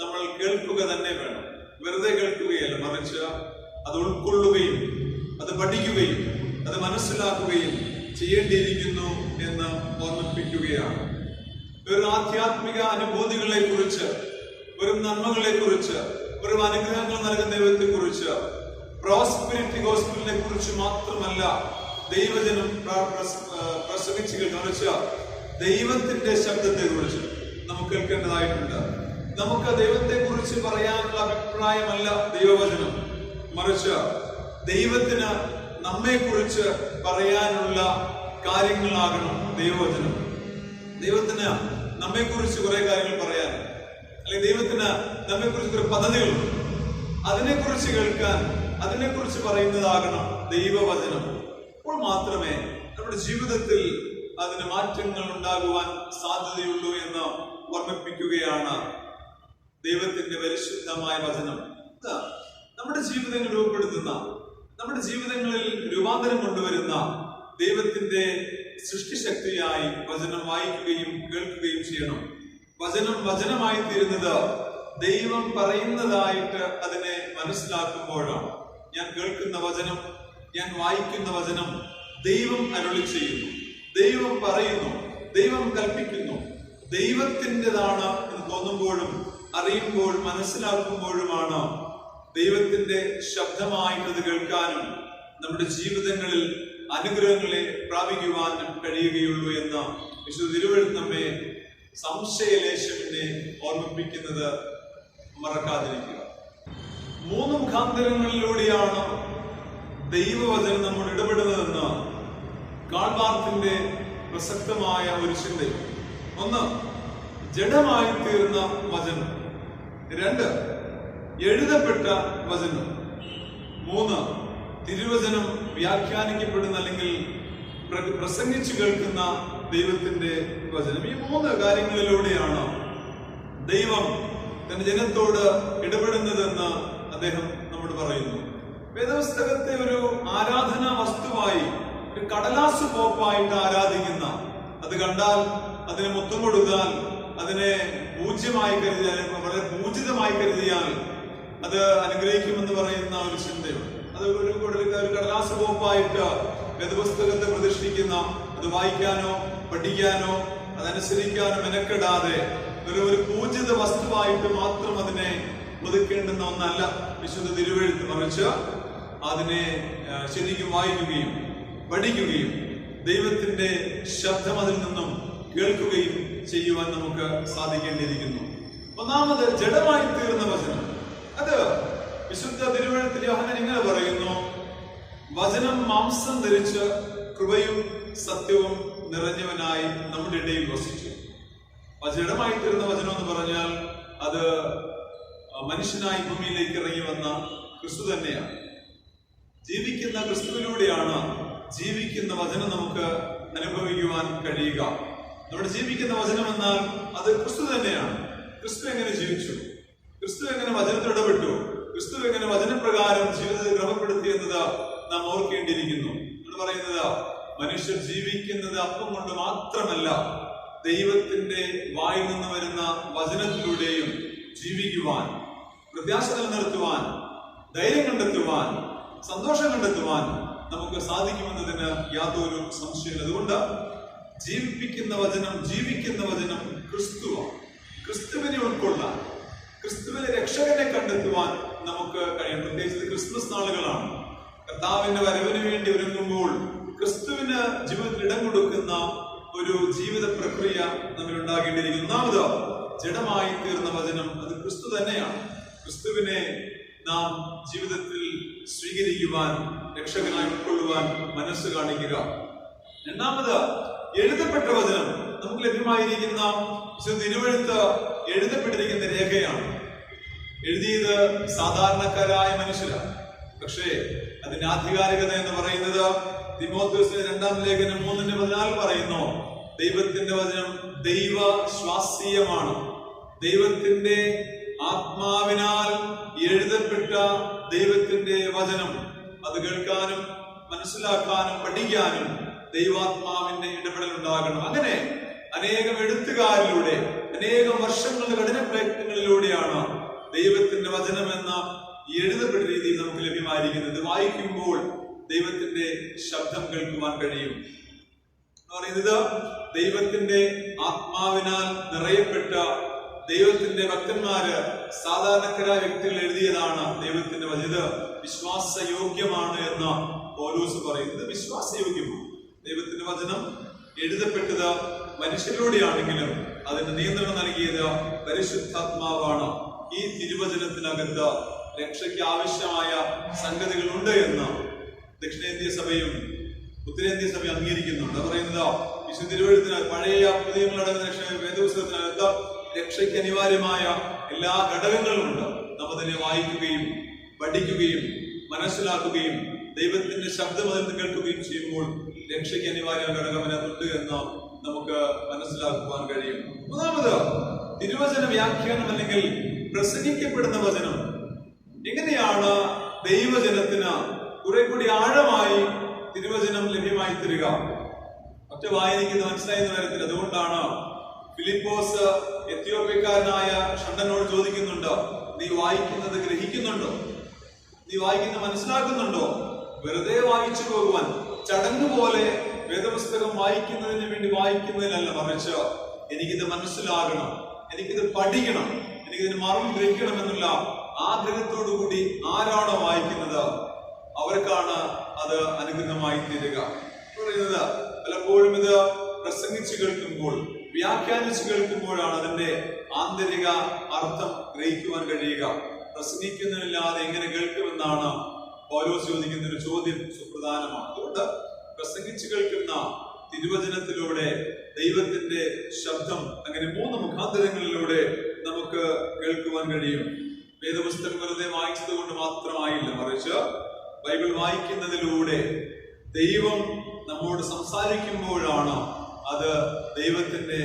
നമ്മൾ കേൾക്കുക തന്നെ വേണം. വെറുതെ കേൾക്കുകയല്ല, മറിച്ച് അത് ഉൾക്കൊള്ളുകയും അത് പഠിക്കുകയും അത് മനസ്സിലാക്കുകയും ചെയ്യേണ്ടിയിരിക്കുന്നു എന്ന് ഓർമ്മിപ്പിക്കുകയാണ്. വെറും ആധ്യാത്മിക അനുഭൂതികളെ കുറിച്ച്, വെറും നന്മകളെ കുറിച്ച്, വെറും അനുഗ്രഹങ്ങൾ നൽകുന്ന ദൈവത്തെ കുറിച്ച്, പ്രോസ്പെരിറ്റി ഗോസ്പലിനെ കുറിച്ച് മാത്രമല്ല ദൈവജനം പ്രസംഗിച്ച് കേൾക്കുക. ദൈവത്തിന്റെ ശബ്ദത്തെ കുറിച്ച് നമുക്ക് കേൾക്കേണ്ടതായിട്ടുണ്ട്. നമുക്ക് ദൈവത്തെ കുറിച്ച് പറയാനുള്ള അഭിപ്രായമല്ല ദൈവവചനം, മറിച്ച് ദൈവത്തിന് നമ്മെ കുറിച്ച് പറയാനുള്ള കാര്യങ്ങളാകണം ദൈവവചനം. ദൈവത്തിന് നമ്മെ കുറിച്ച് കുറെ കാര്യങ്ങൾ പറയാൻ, അല്ലെങ്കിൽ ദൈവത്തിന് നമ്മെ കുറിച്ച് കുറെ പദ്ധതികളുണ്ട്, അതിനെക്കുറിച്ച് കേൾക്കാൻ, അതിനെക്കുറിച്ച് പറയുന്നതാകണം ദൈവവചനം. അപ്പോൾ മാത്രമേ നമ്മുടെ ജീവിതത്തിൽ അതിന് മാറ്റങ്ങൾ ഉണ്ടാകുവാൻ സാധ്യതയുള്ളൂ എന്ന് ഓർമ്മിപ്പിക്കുകയാണ് ദൈവത്തിന്റെ പരിശുദ്ധമായ വചനം. നമ്മുടെ ജീവിതങ്ങൾ രൂപപ്പെടുത്തുന്ന, നമ്മുടെ ജീവിതങ്ങളിൽ രൂപാന്തരം കൊണ്ടുവരുന്ന ദൈവത്തിന്റെ സൃഷ്ടിശക്തിയായി വചനം വായിക്കുകയും കേൾക്കുകയും ചെയ്യണം. വചനം വചനമായി തീരുന്നത് ദൈവം പറയുന്നതായിട്ട് അതിനെ മനസ്സിലാക്കുമ്പോഴാണ്. ഞാൻ കേൾക്കുന്ന വചനം, ഞാൻ വായിക്കുന്ന വചനം ദൈവം അരുളി ചെയ്യുന്നു, ദൈവം പറയുന്നു, ദൈവം കൽപ്പിക്കുന്നു, ദൈവത്തിൻ്റെതാണ് എന്ന് തോന്നുമ്പോഴും അറിയുമ്പോൾ മനസ്സിലാക്കുമ്പോഴുമാണ് ദൈവത്തിന്റെ ശബ്ദമായിട്ടത് കേൾക്കാനും നമ്മുടെ ജീവിതങ്ങളിൽ അനുഗ്രഹങ്ങളെ പ്രാപിക്കുവാനും കഴിയുകയുള്ളൂ എന്ന് വിശുദ്ധ തിരുവെഴുത്ത് നമ്മെ സംശയലേശമിനെ ഓർമ്മിപ്പിക്കുന്നത് മറക്കാതിരിക്കുക. 3 മുഖാന്തരങ്ങളിലൂടെയാണ് ദൈവവചനം നമ്മൾ ഇടപെടുന്നതെന്ന് കാൾബാർത്തിന്റെ പ്രസക്തമായ ഒരു ചിന്തയും. 1, ജഡമായി തീർന്ന വചനം. 2, എഴുതപ്പെട്ട വചനം. 3, തിരുവചനം വ്യാഖ്യാനിക്കപ്പെടുന്ന അല്ലെങ്കിൽ പ്രസംഗിച്ചു കേൾക്കുന്ന ദൈവത്തിന്റെ വചനം. ഈ 3 കാര്യങ്ങളിലൂടെയാണ് ദൈവം തന്റെ ജനത്തോട് ഇടപെടുന്നതെന്ന് അദ്ദേഹം നമ്മോട് പറയുന്നു. വേദപുസ്തകത്തെ ഒരു ആരാധനാ വസ്തുവായി, ഒരു കടലാസ് പോപ്പായിട്ട് ആരാധിക്കുന്ന, അത് കണ്ടാൽ അതിനെ മുത്തം കൊടുത്താൽ അതിനെ പൂജ്യമായി കരുതിയാൽ, വളരെ പൂജിതമായി കരുതിയാൽ അത് അനുഗ്രഹിക്കുമെന്ന് പറയുന്ന ഒരു ചിന്തയുണ്ട്. അത് ഒരു കടലാസ് പോപ്പായിട്ട് വേദപുസ്തകത്തെ പ്രതിഷ്ഠിക്കുന്ന, അത് വായിക്കാനോ പഠിക്കാനോ അതനുസരിക്കാനോ മെനക്കെടാതെ ഒരു പൂജിത വസ്തുവായിട്ട് മാത്രം അതിനെ ഒതുക്കേണ്ടുന്ന ഒന്നല്ല വിശുദ്ധ തിരുവെഴുത്ത്, മറിച്ച് അതിനെ ശരിക്കും വായിക്കുകയും പഠിക്കുകയും ദൈവത്തിന്റെ ശബ്ദം അതിൽ നിന്നും കേൾക്കുകയും ചെയ്യുവാൻ നമുക്ക് സാധിക്കേണ്ടിയിരിക്കുന്നു. 1, ജഡമായി തീർന്ന വചനം. അത് വിശുദ്ധ തിരുവഴുത്തിൽ യോഹന്നാൻ ഇങ്ങനെ പറയുന്നു, വചനം മാംസം ധരിച്ച് കൃപയും സത്യവും നിറഞ്ഞവനായി നമ്മുടെ ഇടയിൽ വസിച്ചു. ജഡമായി തീർന്ന വചനം എന്ന് പറഞ്ഞാൽ അത് മനുഷ്യനായി ഭൂമിയിലേക്ക് ഇറങ്ങി വന്ന ക്രിസ്തു തന്നെയാണ്. ജീവിക്കുന്ന ക്രിസ്തുവിലൂടെയാണ് ജീവിക്കുന്ന വചനം നമുക്ക് അനുഭവിക്കുവാൻ കഴിയുക. നമ്മുടെ ജീവിക്കുന്ന വചനം എന്നാൽ അത് ക്രിസ്തു തന്നെയാണ്. ക്രിസ്തു എങ്ങനെ ജീവിച്ചു, ക്രിസ്തു എങ്ങനെ വചനത്തിൽ ഇടപെട്ടു, ക്രിസ്തു എങ്ങനെ വചനപ്രകാരം ജീവിതത്തെ ക്രമപ്പെടുത്തി എന്നത് നാം ഓർക്കേണ്ടിയിരിക്കുന്നു. നമ്മൾ പറയുന്നത് മനുഷ്യർ ജീവിക്കുന്നത് അപ്പം കൊണ്ട് മാത്രമല്ല, ദൈവത്തിന്റെ വായിൽ നിന്ന് വരുന്ന വചനത്തിലൂടെയും ജീവിക്കുവാൻ, പ്രത്യാശ നിലനിർത്തുവാൻ, ധൈര്യം കണ്ടെത്തുവാൻ, സന്തോഷം കണ്ടെത്തുവാൻ നമുക്ക് സാധിക്കുമെന്നതിന് യാതൊരു സംശയമില്ല. അതുകൊണ്ട് ജീവിപ്പിക്കുന്ന വചനം, ജീവിക്കുന്ന വചനം ക്രിസ്തുവാണ്. ക്രിസ്തുവിനെ ഉൾക്കൊള്ളാൻ, ക്രിസ്തുവിനെ രക്ഷകനെ കണ്ടെത്തുവാൻ നമുക്ക് കഴിയും. പ്രത്യേകിച്ച് ക്രിസ്മസ് നാളുകളാണ്. കർത്താവിന്റെ വരവിന് വേണ്ടി ഒരുങ്ങുമ്പോൾ ക്രിസ്തുവിന് ജീവിതത്തിൽ ഇടം കൊടുക്കുന്ന ഒരു ജീവിത പ്രക്രിയ നമ്മൾ ഉണ്ടാകേണ്ടിയിരിക്കുന്നു. ഒന്നാമത് ജഡമായി തീർന്ന വചനം അത് ക്രിസ്തു തന്നെയാണ്. ക്രിസ്തുവിനെ നാം ജീവിതത്തിൽ സ്വീകരിക്കുവാൻ, രക്ഷകനായി ഉൾക്കൊള്ളുവാൻ മനസ്സ് കാണിക്കുക. രണ്ടാമത് എഴുതപ്പെട്ട വചനം നമുക്ക് ലഭ്യമായിരിക്കുന്ന തിരുവഴുത്ത് എഴുതപ്പെട്ടിരിക്കുന്ന രേഖയാണ്. എഴുതിയത് സാധാരണക്കാരായ മനുഷ്യരാണ്. പക്ഷേ അതിന്റെ ആധികാരികത എന്ന് പറയുന്നത് തിമോഥെയോസിന്റെ 2-ാം ലേഖനം 3:14 പറയുന്നു, ദൈവത്തിന്റെ വചനം ദൈവ ശ്വാസീയമാണ്. ദൈവത്തിന്റെ ആത്മാവിനാൽ എഴുതപ്പെട്ട ദൈവത്തിന്റെ വചനം അത് കേൾക്കാനും മനസ്സിലാക്കാനും പഠിക്കാനും ദൈവാത്മാവിന്റെ ഇടപെടൽ ഉണ്ടാകണം. അങ്ങനെ അനേകം എഴുത്തുകാരിലൂടെ, അനേകം വർഷങ്ങളുടെ കഠിന പ്രയത്നങ്ങളിലൂടെയാണ് ദൈവത്തിന്റെ വചനം എന്ന എഴുതപ്പെട്ട രീതിയിൽ നമുക്ക് ലഭ്യമായിരിക്കുന്നത്. വായിക്കുമ്പോൾ ദൈവത്തിന്റെ ശബ്ദം കേൾക്കുവാൻ കഴിയും. പറയുന്നത് ദൈവത്തിന്റെ ആത്മാവിനാൽ നിറയപ്പെട്ട ദൈവത്തിന്റെ ഭക്തന്മാര്, സാധാരണക്കാരായ വ്യക്തികൾ എഴുതിയതാണ് ദൈവത്തിന്റെ വചനം. വിശ്വാസയോഗ്യമാണ് എന്ന് പൗലോസ് പറയുന്നത്. വിശ്വാസയോഗ്യമാണ്. ദൈവത്തിന്റെ വചനം എഴുതപ്പെട്ടത് മനുഷ്യരിലൂടെയാണെങ്കിലും അതിന് നിയന്ത്രണം നൽകിയത് പരിശുദ്ധാത്മാവാണ്. ഈ തിരുവചനത്തിനകത്ത് രക്ഷയ്ക്ക് ആവശ്യമായ സംഗതികളുണ്ട് എന്ന് ദക്ഷിണേന്ത്യ സഭയും ഉത്തരേന്ത്യ സഭയും അംഗീകരിക്കുന്നുണ്ട്. പറയുന്നത് വിശുദ്ധ തിരുവഴുത്തിന് പഴയ പുതിയങ്ങളടങ്ങുന്ന വേദപുസ്തകത്തിനകത്ത് രക്ഷയ്ക്ക് അനിവാര്യമായ എല്ലാ ഘടകങ്ങളുമുണ്ട്. നാം അതിനെ വായിക്കുകയും പഠിക്കുകയും മനസ്സിലാക്കുകയും ദൈവത്തിന്റെ ശബ്ദം അതിൽ കേൾക്കുകയും ചെയ്യുമ്പോൾ രക്ഷയ്ക്ക് അനിവാര്യ ഘടകം അതിനകത്തുണ്ട് എന്ന് നമുക്ക് മനസ്സിലാക്കുവാൻ കഴിയും. മൂന്നാമത് തിരുവചന വ്യാഖ്യാനം അല്ലെങ്കിൽ പ്രസംഗിക്കപ്പെടുന്ന വചനം. എങ്ങനെയാണ് ദൈവജനത്തിന് കുറെ കൂടി ആഴമായി തിരുവചനം ലഭ്യമായി തരിക? ഒറ്റ വായനയ്ക്ക് മനസ്സിലായെന്ന് വരത്തില്ല. അതുകൊണ്ടാണ് ഫിലിപ്പോസ് എത്യോപ്യക്കാരനായ ഷണ്ടനോട് ചോദിക്കുന്നുണ്ട്, നീ വായിക്കുന്നത് ഗ്രഹിക്കുന്നുണ്ടോ? നീ വായിക്കുന്നത് മനസ്സിലാക്കുന്നുണ്ടോ? വെറുതെ വായിച്ചു പോകുവാൻ, ചടങ്ങ് പോലെ വേദപുസ്തകം വായിക്കുന്നതിന് വേണ്ടി വായിക്കുന്നതിനല്ല, മറിച്ച് എനിക്കിത് മനസ്സിലാകണം, എനിക്കിത് പഠിക്കണം, എനിക്കിതിന് മറുപടി ഗ്രഹിക്കണം എന്നുള്ള ആഗ്രഹത്തോടു കൂടി ആരാണോ വായിക്കുന്നത് അവർക്കാണ് അത് അനുഗ്രഹമായി തീരുക. പറയുന്നത് പലപ്പോഴും ഇത് പ്രസംഗിച്ചു കേൾക്കുമ്പോൾ, വ്യാഖ്യാനിച്ചു കേൾക്കുമ്പോഴാണ് അതിന്റെ ആന്തരിക അർത്ഥം ഗ്രഹിക്കുവാൻ കഴിയുക. പ്രസംഗിക്കുന്നില്ലാതെ എങ്ങനെ കേൾക്കുമെന്നാണ് പൗലോസ് ചോദിക്കുന്ന ഒരു ചോദ്യം സുപ്രധാനമാണ്. അതുകൊണ്ട് പ്രസംഗിച്ചു കേൾക്കുന്ന തിരുവചനത്തിലൂടെ ദൈവത്തിന്റെ ശബ്ദം അങ്ങനെ 3 മുഖാന്തരങ്ങളിലൂടെ നമുക്ക് കേൾക്കുവാൻ കഴിയും. വേദപുസ്തകം വെറുതെ വായിച്ചത് കൊണ്ട് മാത്രമായില്ല, മറിച്ച് ബൈബിൾ വായിക്കുന്നതിലൂടെ ദൈവം നമ്മോട് സംസാരിക്കുമ്പോഴാണ് അത് ദൈവത്തിന്റെ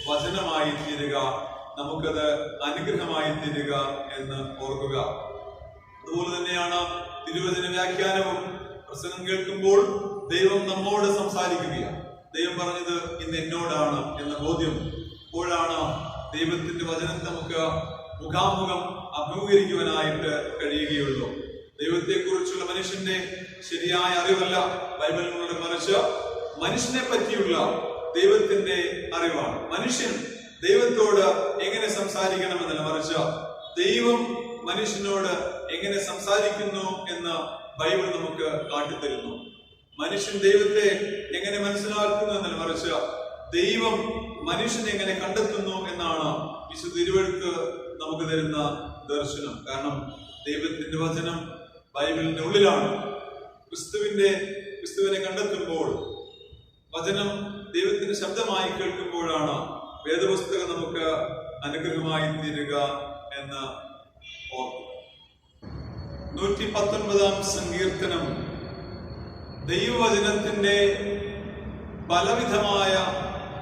വചനമായി തീരുക, നമുക്കത് അനുഗ്രഹമായി തീരുക എന്ന് ഓർക്കുക. അതുപോലെ തന്നെയാണ് തിരുവചന വ്യാഖ്യാനവും. പ്രസംഗം കേൾക്കുമ്പോൾ ദൈവം നമ്മോട് സംസാരിക്കുകയാണ്. ദൈവം പറഞ്ഞത് ഇന്ന് എന്നോടാണ് എന്ന ബോധ്യം അപ്പോഴാണ് ദൈവത്തിന്റെ വചനം നമുക്ക് മുഖാമുഖം അഭിമുഖീകരിക്കുവാനായിട്ട് കഴിയുകയുള്ളൂ. ദൈവത്തെ കുറിച്ചുള്ള മനുഷ്യന്റെ ശരിയായ അറിവല്ല ബൈബിളിനോട്, മറിച്ച് മനുഷ്യനെ പറ്റിയുള്ള ദൈവത്തിന്റെ അറിവാണ്. മനുഷ്യൻ ദൈവത്തോട് എങ്ങനെ സംസാരിക്കണമെന്നല്ല, മറിച്ച് ദൈവം മനുഷ്യനോട് എങ്ങനെ സംസാരിക്കുന്നു എന്ന് ബൈബിൾ നമുക്ക് കാട്ടിത്തരുന്നു. മനുഷ്യൻ ദൈവത്തെ എങ്ങനെ മനസ്സിലാക്കുന്നു എന്നല്ല, മറിച്ച് ദൈവം മനുഷ്യനെ എങ്ങനെ കണ്ടെത്തുന്നു എന്നാണ് വിശുദ്ധ തിരുവഴുത്ത് നമുക്ക് തരുന്ന ദർശനം. കാരണം ദൈവത്തിന്റെ വചനം ബൈബിളിന്റെ ഉള്ളിലാണ്. ക്രിസ്തുവിനെ കണ്ടെത്തുമ്പോൾ, വചനം ദൈവത്തിന്റെ ശബ്ദമായി കേൾക്കുമ്പോഴാണ് വേദപുസ്തകം നമുക്ക് അനുഗ്രഹമായി തീരുക എന്ന് ഓർക്കുക. 119 സങ്കീർത്തനം ദൈവവചനത്തിന്റെ പലവിധമായ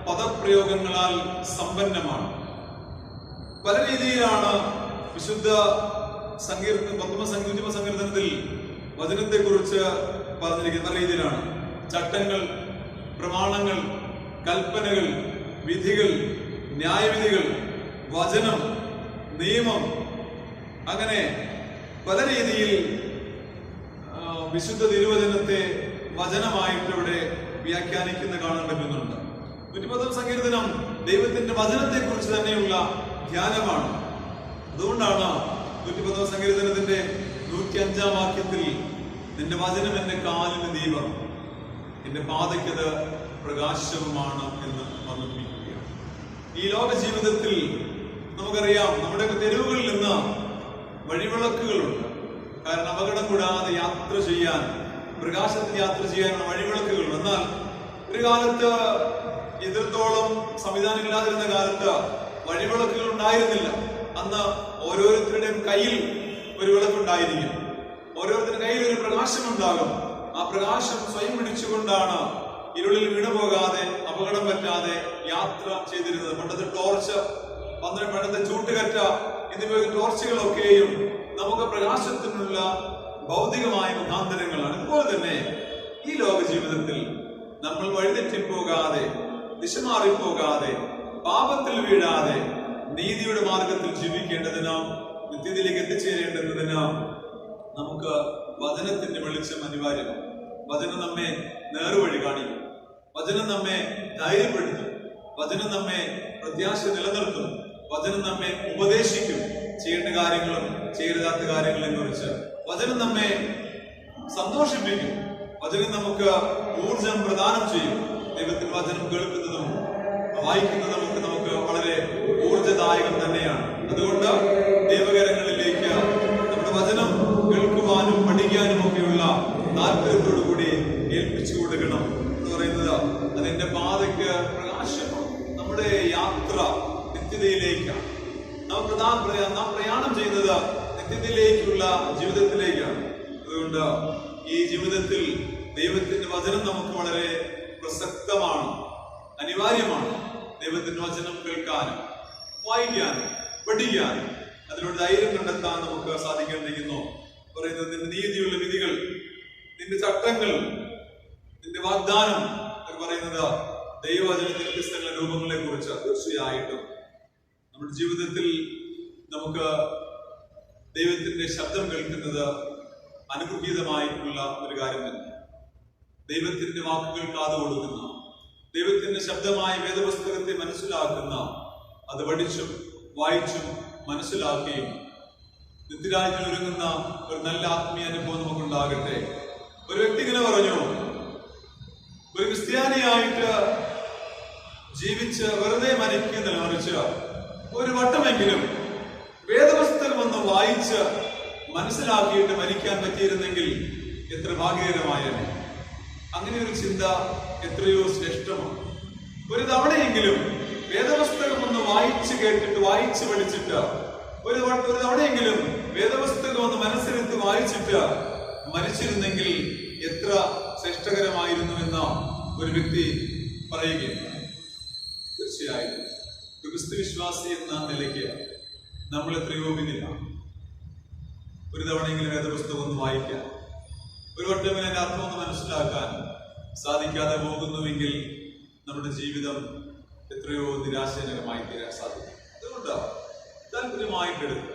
പദപ്രയോഗങ്ങളാൽ സമ്പന്നമാണ്. പല രീതിയിലാണ് വിശുദ്ധ സങ്കീർത്തനത്തിൽ വചനത്തെ കുറിച്ച് പറഞ്ഞിരിക്കുന്ന. പല രീതിയിലാണ് ചട്ടങ്ങൾ, പ്രമാണങ്ങൾ, കൽപ്പനകൾ, വിധികൾ, ന്യായവിധികൾ, വചനം, നിയമം, അങ്ങനെ പല രീതിയിൽ വിശുദ്ധ തിരുവചനത്തെ വചനമായിട്ട് ഇവിടെ വ്യാഖ്യാനിക്കുന്ന കാണാൻ പറ്റുന്നുണ്ട്. 110 സങ്കീർത്തനം ദൈവത്തിന്റെ വചനത്തെ കുറിച്ച് തന്നെയുള്ള ധ്യാനമാണ്. അതുകൊണ്ടാണ് 110 സങ്കീർത്തനത്തിന്റെ 105 വാക്യത്തിൽ നിന്റെ വചനം എന്റെ കാലിന് ദീപം, എന്റെ പാതയ്ക്കത് പ്രകാശവുമാണ് എന്ന് വർണ്ണിപ്പിക്കുകയാണ്. ഈ ലോക ജീവിതത്തിൽ നമുക്കറിയാം, നമ്മുടെ തെരുവുകളിൽ നിന്ന് വഴിവിളക്കുകളുണ്ട്. കാരണം അപകടം കൂടാതെ യാത്ര ചെയ്യാൻ, പ്രകാശത്തിൽ യാത്ര ചെയ്യാനുള്ള വഴിവിളക്കുകൾ. എന്നാൽ ഒരു കാലത്ത് ഇത്രത്തോളം സംവിധാനമില്ലാതിരുന്ന കാലത്ത് വഴിവിളക്കുകൾ ഉണ്ടായിരുന്നില്ല. അന്ന് ഓരോരുത്തരുടെയും കയ്യിൽ ഒരു വിളക്കുണ്ടായിരിക്കും, ഓരോരുത്തരുടെ കയ്യിൽ ഒരു പ്രകാശമുണ്ടാകും. ആ പ്രകാശം സ്വയം പിടിച്ചുകൊണ്ടാണ് ഇരുളിൽ വീണുപോകാതെ, അപകടം പറ്റാതെ യാത്ര ചെയ്തിരുന്നത്. പണ്ടത്തെ ടോർച്ച്, പണ്ടത്തെ ചൂട്ടുകറ്റ എന്നിവ ടോർച്ചുകളൊക്കെയും നമുക്ക് പ്രകാശത്തിനുള്ള ഭൗതികമായ മുഖാന്തരങ്ങളാണ്. അതുപോലെ തന്നെ ഈ ലോക ജീവിതത്തിൽ നമ്മൾ വഴിതെറ്റിപ്പോകാതെ, ദിശ മാറിപ്പോകാതെ, പാപത്തിൽ വീഴാതെ നീതിയുടെ മാർഗത്തിൽ ജീവിക്കേണ്ടതിന്, നിത്യത്തിലേക്ക് എത്തിച്ചേരേണ്ടതിന് നമുക്ക് വചനത്തിന്റെ വെളിച്ചം അനിവാര്യമാണ്. വചനം നമ്മെ നേർവഴി കാണിക്കും, വചനം നമ്മെ ധൈര്യപ്പെടുത്തും, വചനം നമ്മെ പ്രത്യാശ നിലനിർത്തും, വചനം നമ്മെ ഉപദേശിക്കും ചെയ്യേണ്ട കാര്യങ്ങളും ചെയ്യരുതാത്ത കാര്യങ്ങളെ കുറിച്ച്. വചനം നമ്മെ സന്തോഷിപ്പിക്കും, വചനം നമുക്ക് ഊർജം പ്രദാനം ചെയ്യും. ദൈവത്തിന്റെ വചനം കേൾക്കുന്നതും വായിക്കുന്നതും നമുക്ക് വളരെ ഊർജദായകം തന്നെയാണ്. അതുകൊണ്ട് ദൈവകരങ്ങളിലേക്ക് നമ്മുടെ വചനം കേൾക്കുവാനും പഠിക്കാനും ഒക്കെയുള്ള താല്പര്യത്തോടു കൂടി ഏൽപ്പിച്ചു കൊടുക്കണം എന്ന് പറയുന്നത് അതിന്റെ പാതയ്ക്ക് പ്രകാശമാണ്. നമ്മുടെ യാത്ര നിത്യതയിലേക്കാണ്. നാം പ്രയാണം ചെയ്യുന്നത് നിത്യതയിലേക്കുള്ള ജീവിതത്തിലേക്കാണ്. അതുകൊണ്ട് ഈ ജീവിതത്തിൽ ദൈവത്തിന്റെ വചനം നമുക്ക് വളരെ പ്രസക്തമാണ്, അനിവാര്യമാണ്. ദൈവത്തിന്റെ വചനം കേൾക്കാനും വായിക്കാനും പഠിക്കാനും അതിലൂടെ ധൈര്യം കണ്ടെത്താൻ നമുക്ക് സാധിക്കേണ്ടിരിക്കുന്നു. പറയുന്നത് നിന്റെ നീതിയുള്ള വിധികൾ, നിന്റെ ചട്ടങ്ങൾ, നിന്റെ വാഗ്ദാനം എന്ന് പറയുന്നത് ദൈവവചനത്തിന്റെ വ്യത്യസ്തങ്ങളുടെ രൂപങ്ങളെ കുറിച്ച്. തീർച്ചയായിട്ടും നമ്മുടെ ജീവിതത്തിൽ നമുക്ക് ദൈവത്തിന്റെ ശബ്ദം കേൾക്കുന്നത് അനുഗ്രഹീതമായിട്ടുള്ള ഒരു കാര്യം തന്നെ. ദൈവത്തിന്റെ വാക്കുകൾ കാതു കൊടുക്കുന്ന, ദൈവത്തിന്റെ ശബ്ദമായ വേദപുസ്തകത്തെ മനസ്സിലാക്കുന്ന, അത് പഠിച്ചും വായിച്ചും മനസ്സിലാക്കുകയും നിത്യരാജ്യത്തിൽ ഒരുങ്ങുന്ന ഒരു നല്ല ആത്മീയ അനുഭവം നമുക്കുണ്ടാകട്ടെ. ഒരു വ്യക്തി ഇങ്ങനെ പറഞ്ഞു, ഒരു ക്രിസ്ത്യാനിയായിട്ട് ജീവിച്ച് വെറുതെ മരിക്കുന്നതിന് മറിച്ച് ഒരു വട്ടമെങ്കിലും വേദപുസ്തകം ഒന്ന് വായിച്ച് മനസ്സിലാക്കിയിട്ട് മരിക്കാൻ പറ്റിയിരുന്നെങ്കിൽ എത്ര ഭാഗ്യകരമായേനെ. അങ്ങനെ ഒരു ചിന്ത എത്രയോ ശ്രേഷ്ഠമാണ്. ഒരു തവണയെങ്കിലും വേദപുസ്തകം ഒന്ന് വായിച്ചു കേട്ടിട്ട്, വായിച്ചു പഠിച്ചിട്ട്, ഒരു തവണയെങ്കിലും വേദപുസ്തകം ഒന്ന് മനസ്സിലെടുത്ത് വായിച്ചിട്ട് മരിച്ചിരുന്നെങ്കിൽ എത്ര ശ്രേഷ്ഠകരമായിരുന്നു എന്ന് ഒരു വ്യക്തി പറയുകയാണ്. തീർച്ചയായും ക്രിസ്തു വിശ്വാസി എന്ന നിലയ്ക്ക് നമ്മൾ എത്രയോ പിന്നിലാണ്. ഒരു തവണയെങ്കിലും വേദപുസ്തകം ഒന്ന് വായിക്കാൻ, ഒരു വട്ടം അതിന്റെ അർത്ഥം ഒന്ന് മനസ്സിലാക്കാൻ സാധിക്കാതെ പോകുന്നുവെങ്കിൽ നമ്മുടെ ജീവിതം എത്രയോ നിരാശജനകമായി തീരാൻ സാധിക്കും. അതുകൊണ്ട് താല്പര്യമായിട്ടെടുത്ത്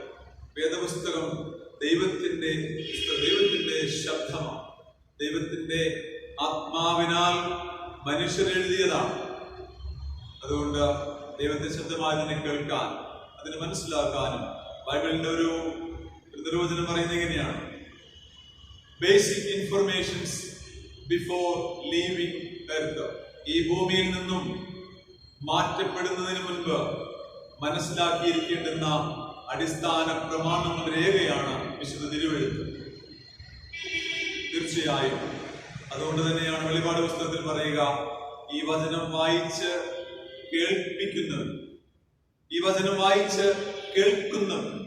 വേദപുസ്തകം ദൈവത്തിന്റെ ശബ്ദമാണ്, ദൈവത്തിന്റെ ആത്മാവിനാൽ മനുഷ്യരെഴുതിയതാണ്. അതുകൊണ്ട് ദൈവത്തിന്റെ ശബ്ദമായി തന്നെ കേൾക്കാൻ, അതിനെ മനസ്സിലാക്കാനും ബൈബിളിന്റെ ഒരു നിർവചനം പറയുന്നത് എങ്ങനെയാണ്? Basic informations before leaving earth. ഈ ഭൂമിയിൽ നിന്നും മാറ്റപ്പെടുന്നതിന് മുൻപ് മനസ്സിലാക്കിയിരിക്കേണ്ടുന്ന അടിസ്ഥാന പ്രമാണങ്ങളുടെ രേഖയാണ് വിശുദ്ധ തിരുവെഴുത്ത്. തീർച്ചയായും അതുകൊണ്ട് തന്നെയാണ് വെളിപാട് പുസ്തകത്തിൽ പറയുക, ഈ വചനം വായിച്ച് കേൾപ്പിക്കുന്നവൻ, ഈ വചനം വായിച്ച് കേൾക്കുന്നവൻ,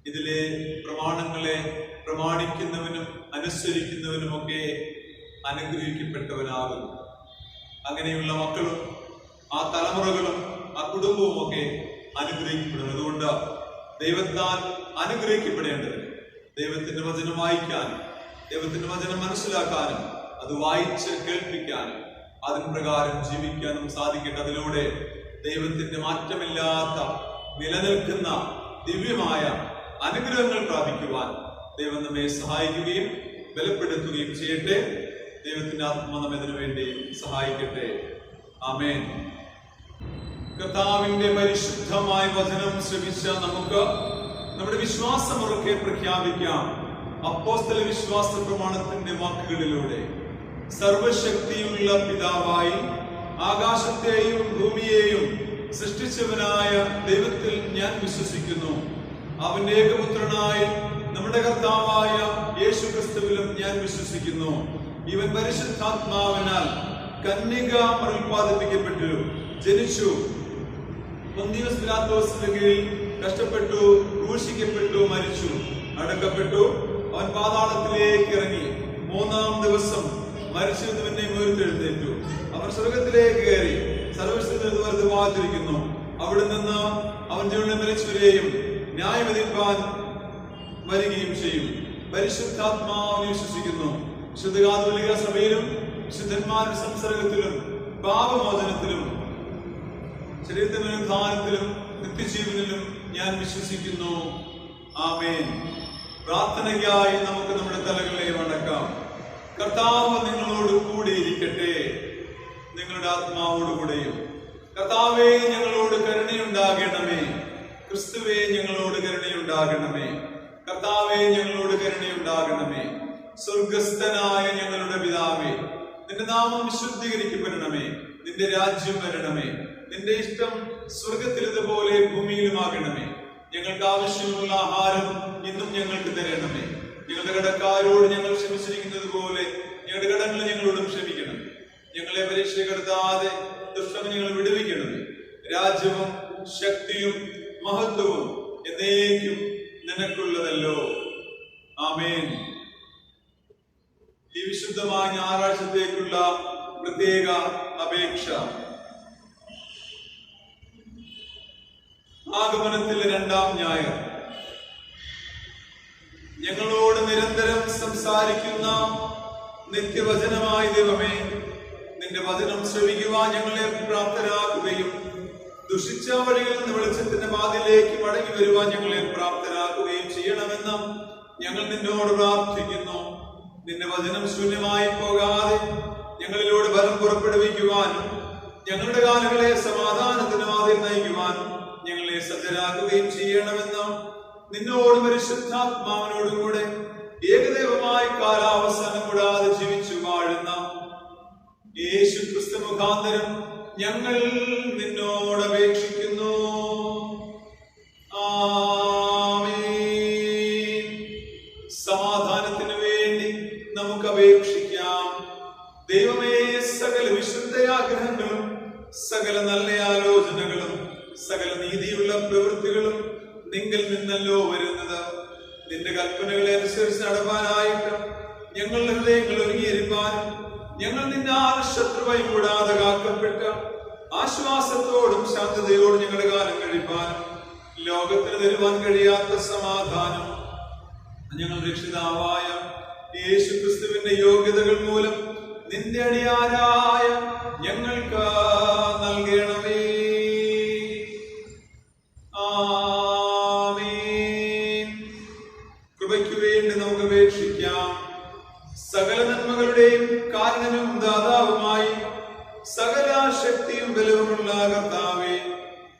ഇതിലെ പ്രമാണങ്ങളെ പ്രമാണിക്കുന്നവനും അനുസരിക്കുന്നവനുമൊക്കെ അനുഗ്രഹിക്കപ്പെട്ടവനാകുന്നു. അങ്ങനെയുള്ള മക്കളും ആ തലമുറകളും ആ കുടുംബവും ഒക്കെ അനുഗ്രഹിക്കപ്പെടുന്നു. അതുകൊണ്ട് ദൈവത്താൽ അനുഗ്രഹിക്കപ്പെടേണ്ടത് ദൈവത്തിന്റെ വചനം വായിക്കാനും ദൈവത്തിന്റെ വചനം മനസ്സിലാക്കാനും അത് വായിച്ച് കേൾപ്പിക്കാനും അതിന് പ്രകാരം ജീവിക്കാനും സാധിക്കട്ടെ. അതിലൂടെ ദൈവത്തിന്റെ മാറ്റമില്ലാത്ത നിലനിൽക്കുന്ന ദിവ്യമായ അനുഗ്രഹങ്ങൾ പ്രാപിക്കുവാൻ ദൈവം നമ്മെ സഹായിക്കുകയും ബലപ്പെടുത്തുകയും ചെയ്യട്ടെ. ദൈവത്തിന്റെ ആത്മാ നമ്മെ ഇതിനു വേണ്ടി സഹായിക്കട്ടെ. ആമേൻ. കർത്താവിന്റെ പരിശുദ്ധമായ വചനം ശ്രവിച്ച നമുക്ക് നമ്മുടെ വിശ്വാസമുറക്കെ പ്രഖ്യാപിക്കാം. അപ്പോസ്തല വിശ്വാസ പ്രമാണത്തിന്റെ വാക്കുകളിലൂടെ സർവശക്തിയുള്ള പിതാവായി ആകാശത്തെയും ഭൂമിയെയും സൃഷ്ടിച്ചവനായ ദൈവത്തിൽ ഞാൻ വിശ്വസിക്കുന്നു. അവന്റെ ഏകപുത്രനായി നമ്മുടെ കർത്താവായ യേശു ക്രിസ്തുവിലും ഞാൻ വിശ്വസിക്കുന്നു. ഇവൻ പരിശുദ്ധാത്മാവിനാൽ കന്യക ഉൽപ്പാദിപ്പിക്കപ്പെട്ടു, ജനിച്ചു, പൊന്തിയോസ് പിലാത്തോസിന്റെ കീഴിൽ കഷ്ടപ്പെട്ടു, ക്രൂശിക്കപ്പെട്ടു, മരിച്ചു, അടക്കപ്പെട്ടു. അവൻ പാതാളത്തിലേക്ക് ഇറങ്ങി, മൂന്നാം ദിവസം മരിച്ചത് പിന്നെ ഉയർത്തെഴുന്നേറ്റു. അവൻ സ്വർഗത്തിലേക്ക് കയറി സർവ്വശക്തന് വലത്തുഭാഗത്തിരിക്കുന്നു. അവിടെ നിന്ന് അവൻ ജീവനെ മരിച്ചവരെയും ന്യായവിധിപ്പാൻ വരികയും ചെയ്യും. പരിശുദ്ധാത്മാവിനെ വിശ്വസിക്കുന്നു. വിശുദ്ധ കാതോലിക സഭയിലും വിശുദ്ധന്മാരുടെ സംസർഗത്തിലും പാപമോചനത്തിലും ശരീരത്തിന്റെ ഉത്ഥാനത്തിലും നിത്യജീവനിലും ഞാൻ വിശ്വസിക്കുന്നു. ആമേൻ. പ്രാർത്ഥനയ്ക്കായി നമുക്ക് നമ്മുടെ തലകളെ വണക്കാം. കർത്താവ് നിങ്ങളോട് കൂടെ ഇരിക്കട്ടെ, നിങ്ങളുടെ ആത്മാവോടുകൂടെയും. കർത്താവേ, ഞങ്ങളോട് കരുണയുണ്ടാകണമേ. ക്രിസ്തുവേ, ഞങ്ങളോട് കരുണയുണ്ടാകണമേ. കർത്താവേ, ഞങ്ങളോട് കരുണയുണ്ടാകണമേ. സ്വർഗസ്ഥനായ ഞങ്ങളുടെ പിതാവേ, നിന്റെ നാമം വിശുദ്ധീകരിക്കപ്പെടണമേ. നിന്റെ രാജ്യം വരണമേ. നിന്റെ ഇഷ്ടം സ്വർഗത്തിൽ ഇതുപോലെ ഭൂമിയിലുമാകണമേ. ഞങ്ങൾക്ക് ആവശ്യമുള്ള ആഹാരം ഇന്നും ഞങ്ങൾക്ക് തരണമേ. ഞങ്ങളുടെ കടക്കാരോട് ഞങ്ങൾ ക്ഷമിച്ചിരിക്കുന്നത് പോലെ ഞങ്ങളുടെ കടങ്ങൾ ഞങ്ങളോടും ക്ഷമിക്കണം. ഞങ്ങളെ പരീക്ഷപ്പെടുത്താതെ ദുഷ്ടം ഞങ്ങൾ വിടുവിക്കണമേ. രാജ്യവും ശക്തിയും മഹത്വവും എന്നേക്കും നിനക്കുള്ളതല്ലോ. ആമേൻ. ഈ വിശുദ്ധമായ ഞായറാഴ്ചത്തേക്കുള്ള പ്രത്യേക അപേക്ഷ. ആഗമനത്തിലെ 2-ാം ഞായർ ഞങ്ങളോട് നിരന്തരം സംസാരിക്കുന്ന നിത്യവചനമായ ദൈവമേ, നിന്റെ വചനം ശ്രവിക്കുവാൻ ഞങ്ങളെ പ്രാപ്തരാക്കുകയും ദുഷിച്ച വഴികളിൽ നിന്ന് വെളിച്ചത്തിന്റെ വാതിലേക്ക് മടങ്ങി വരുവാൻ ഞങ്ങളെ പ്രാപ്തരാക്കുകയും ചെയ്യണമെന്ന് ഞങ്ങൾ നിന്നോട് പ്രാർത്ഥിക്കുന്നു. നിന്റെ വചനം ശൂന്യമായി പോകാതെ ഞങ്ങളിലൂടെ ഫലം പുറപ്പെടുവിക്കുവാനും ഞങ്ങളുടെ കാലുകളെ സമാധാനത്തിന് വാതിൽ നയിക്കുവാനും ഞങ്ങളെ സജ്ജരാക്കുകയും ചെയ്യണമെന്ന് നിന്നോട് പരിശുദ്ധാത്മാവിനോടും കൂടെ ഏകദൈവമായി കാലാവസാനം കൂടാതെ ജീവിച്ചു വാഴുന്ന യേശു ക്രിസ്തു മുഖാന്തരം ഞങ്ങൾ നിന്നോട് അപേക്ഷിക്കുന്നു. ആമേൻ. സമാധാനത്തിന് വേണ്ടി നമുക്ക് അപേക്ഷിക്കാം. ദൈവമേ, സകല വിശുദ്ധയാഗ്രഹങ്ങളും സകല നല്ല ആലോചനകളും സകല നീതിയുള്ള പ്രവൃത്തികളും നിങ്കിൽ നിന്നല്ലോ വരുന്നത്. നിന്റെ കൽപ്പനകളെ അനുസരിച്ച് നടപ്പാനായിട്ട് ഞങ്ങളുടെ ഹൃദയങ്ങൾ ഒരുങ്ങിയിരിക്കാനും ഞങ്ങൾ നിന്നാൽ ശത്രുവായി കൂടാതെ കാക്കപ്പെട്ട ആശ്വാസത്തോടും ശാന്തതയോടും ഞങ്ങളുടെ കാലം കഴിപ്പാനും ലോകത്തിന് തരുവാൻ കഴിയാത്ത സമാധാനം ഞങ്ങൾ രക്ഷിതാവായ യേശു ക്രിസ്തുവിന്റെ യോഗ്യതകൾ മൂലം നിന്റെ അടിയാരായ ഞങ്ങൾക്ക് നൽകണമേ. ആമേൻ. കൃപയ്ക്ക് വേണ്ടി നമുക്ക് അപേക്ഷിക്കാം. സകല നന്മകളുടെയും കാരണനും ദാതാവുമായി സകല ശക്തിയും ബലവുമുള്ള കർത്താവേ,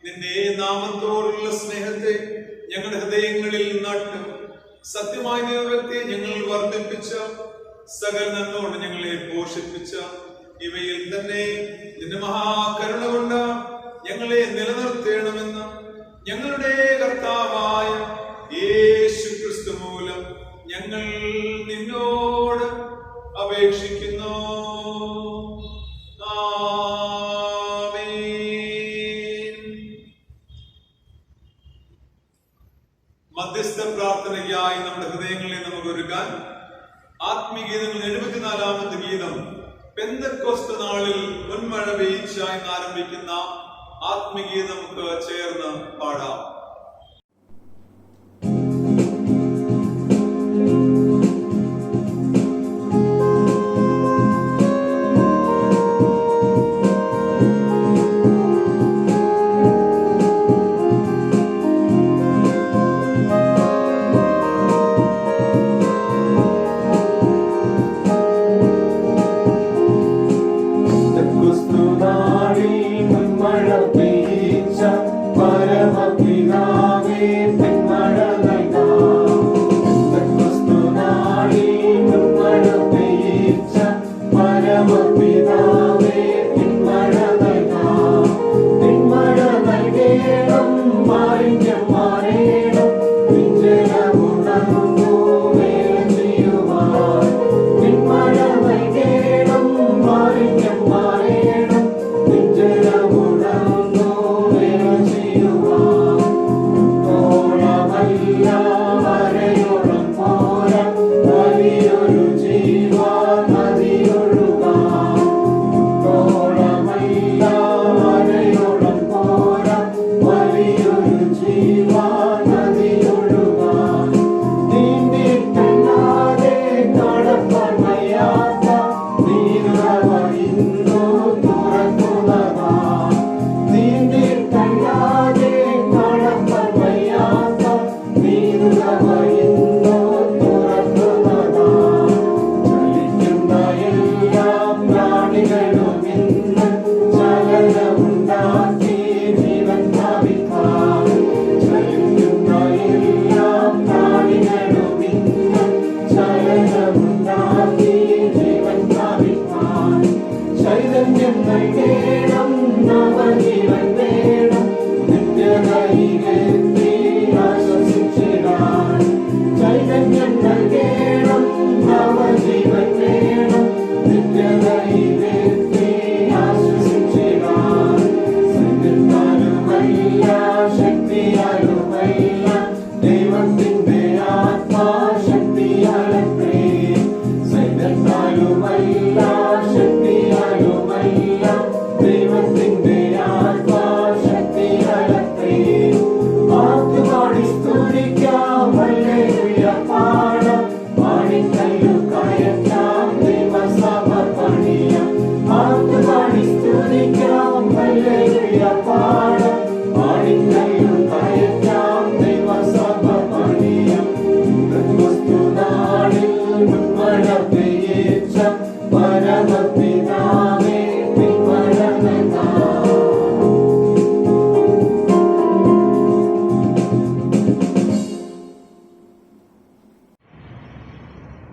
നിന്റെ നാമത്തോടുള്ള സ്നേഹത്തെ ഞങ്ങളുടെ ഹൃദയങ്ങളിൽ നട്ട് സത്യമായ ദൈവത്തെ ഞങ്ങൾ വർദ്ധിപ്പിച്ച സകല നന്മ കൊണ്ട് ഞങ്ങളെ പോഷിപ്പിച്ച ഇവയിൽ തന്നെ നിന്റെ മഹാകരുണ കൊണ്ട് ഞങ്ങളെ നിലനിർത്തണമെന്ന് ഞങ്ങളുടെ കർത്താവായ മധ്യസ്ഥ പ്രാർത്ഥനയ്ക്കായി നമ്മുടെ ഹൃദയങ്ങളെ നമുക്ക് ഒരുക്കാൻ ആത്മീയഗീതങ്ങൾ 74-ാമത്തെ ഗീതം പെന്തക്കോസ്ത് നാളിൽ മുൻമഴ പെയ്ച്ച എന്ന് ആരംഭിക്കുന്ന ആത്മീയഗീതം നമുക്ക് ചേർന്ന് പാടാം.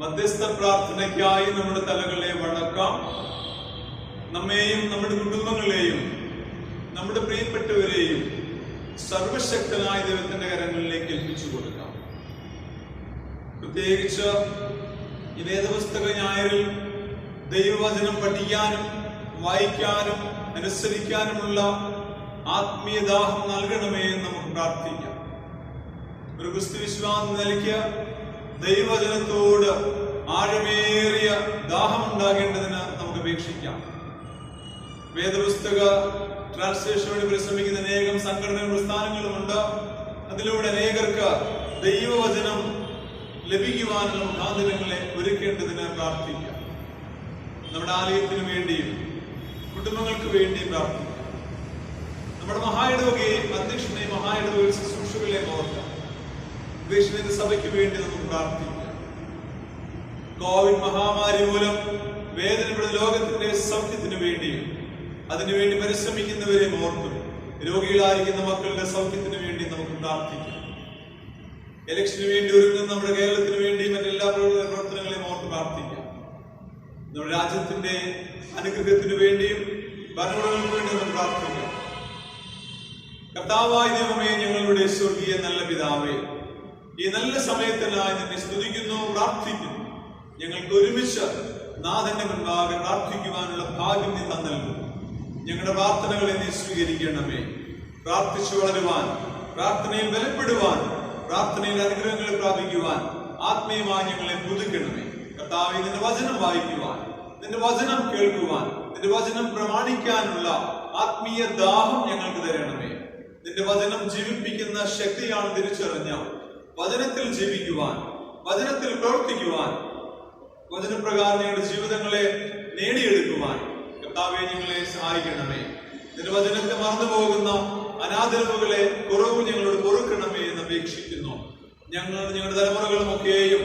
മധ്യസ്ഥ പ്രാർത്ഥനയ്ക്കായി നമ്മുടെ തലകളെ വണക്കാം. നമ്മെയും നമ്മുടെ കുടുംബങ്ങളെയും നമ്മുടെ പ്രിയപ്പെട്ടവരെയും സർവശക്തനായ ദൈവത്തിന്റെ കരങ്ങളിലേക്ക് ഏൽപ്പിച്ചു കൊടുക്കാം. പ്രത്യേകിച്ച് ഈ വേദപുസ്തക ഞായറിൽ ദൈവവചനം പഠിക്കാനും വായിക്കാനും അനുസരിക്കാനുമുള്ള ആത്മീയദാഹം നൽകണമേ എന്ന് നമുക്ക് പ്രാർത്ഥിക്കാം. ഒരു ക്രിസ്തുവിശ്വാസം നിലയ്ക്ക് ദൈവവചനത്തോട് ആഴമേറിയ ദാഹമുണ്ടാകേണ്ടതിന് നമുക്ക് അപേക്ഷിക്കാം. വേദപുസ്തക ട്രാൻസ്ലേഷന് വേണ്ടി പരിശ്രമിക്കുന്ന അനേകം സംഘടനകളും പ്രസ്ഥാനങ്ങളുമുണ്ട്. അതിലൂടെ അനേകർക്ക് ദൈവവചനം ലഭിക്കുവാനുള്ള മുഖാന്തരങ്ങളെ ഒരുക്കേണ്ടതിന് പ്രാർത്ഥിക്കാം. നമ്മുടെ ആലയത്തിന് വേണ്ടിയും കുടുംബങ്ങൾക്ക് വേണ്ടിയും പ്രാർത്ഥിക്കാം. നമ്മുടെ മഹായിടവകയും അധ്യക്ഷനെയും മഹായിടവകയിൽ ശുശ്രൂഷകളെ ഓർക്കാം. ദക്ഷിണേന്ത്യ സഭയ്ക്ക് വേണ്ടി നമുക്ക് പ്രാർത്ഥിക്കാം. കോവിഡ് മഹാമാരി മൂലം വേദനപ്പെടുന്ന ലോകത്തിന്റെ സൗഖ്യത്തിന് വേണ്ടിയും അതിനുവേണ്ടി പരിശ്രമിക്കുന്നവരെ ഓർക്കും. രോഗികളായിരിക്കുന്ന മക്കളുടെ സൗഖ്യത്തിന് വേണ്ടി നമുക്ക് പ്രാർത്ഥിക്കാം. ഇലക്ഷന് വേണ്ടി ഒരുങ്ങുന്ന നമ്മുടെ കേരളത്തിന് വേണ്ടി മറ്റെല്ലാ പ്രവർത്തനങ്ങളെയും ഓർത്ത് പ്രാർത്ഥിക്കാം. നമ്മുടെ രാജ്യത്തിന്റെ അനുഗ്രഹത്തിന് വേണ്ടിയും ഭരണകൂടങ്ങൾക്ക് വേണ്ടി നമുക്ക് പ്രാർത്ഥിക്കാം. കർത്താവായ ദൈവമേ, ഞങ്ങളുടെ സ്വർഗീയ നല്ല പിതാവേ, ഈ നല്ല സമയത്തിനായി നിന്നെ സ്തുതിക്കുന്നു, പ്രാർത്ഥിക്കുന്നു. ഞങ്ങൾക്ക് ഒരുമിച്ച് നാഥന്റെ മുൻപാകെ പ്രാർത്ഥിക്കുവാനുള്ള ഭാഗ്യം നീ തന്നല്ലോ. ഞങ്ങളുടെ പ്രാർത്ഥനകളെ നീ സ്വീകരിക്കണമേ. പ്രാർത്ഥിച്ചു വളരുവാൻ, പ്രാർത്ഥനയിൽ ബലപ്പെടുവാൻ പ്രാർത്ഥനയിൽ അനുഗ്രഹങ്ങൾ പ്രാപിക്കുവാൻ ആത്മീയമായി ഞങ്ങളെ പുതുക്കണമേ. കർത്താവേ, നിന്റെ വചനം വായിക്കുവാൻ, നിന്റെ വചനം കേൾക്കുവാൻ, നിന്റെ വചനം പ്രമാണിക്കാനുള്ള ആത്മീയ ദാഹം ഞങ്ങൾക്ക് തരണമേ. നിന്റെ വചനം ജീവിപ്പിക്കുന്ന ശക്തിയാണ് തിരിച്ചറിഞ്ഞ വചനത്തിൽ ജീവിക്കുവാൻ, വചനത്തിൽ പ്രവർത്തിക്കുവാൻ, വചനപ്രകാരം ഞങ്ങളുടെ ജീവിതങ്ങളെ നേടിയെടുക്കുവാൻ കർത്താവേ ഞങ്ങളെ സഹായിക്കണമേ. നിന്റെ വചനത്തെ മറന്നുപോകുന്ന അനാദരവുകളെ കുറവ് ഞങ്ങളോട് പൊറുക്കണമേ എന്ന് അപേക്ഷിക്കുന്നു. ഞങ്ങളുടെ തലമുറകളുമൊക്കെയും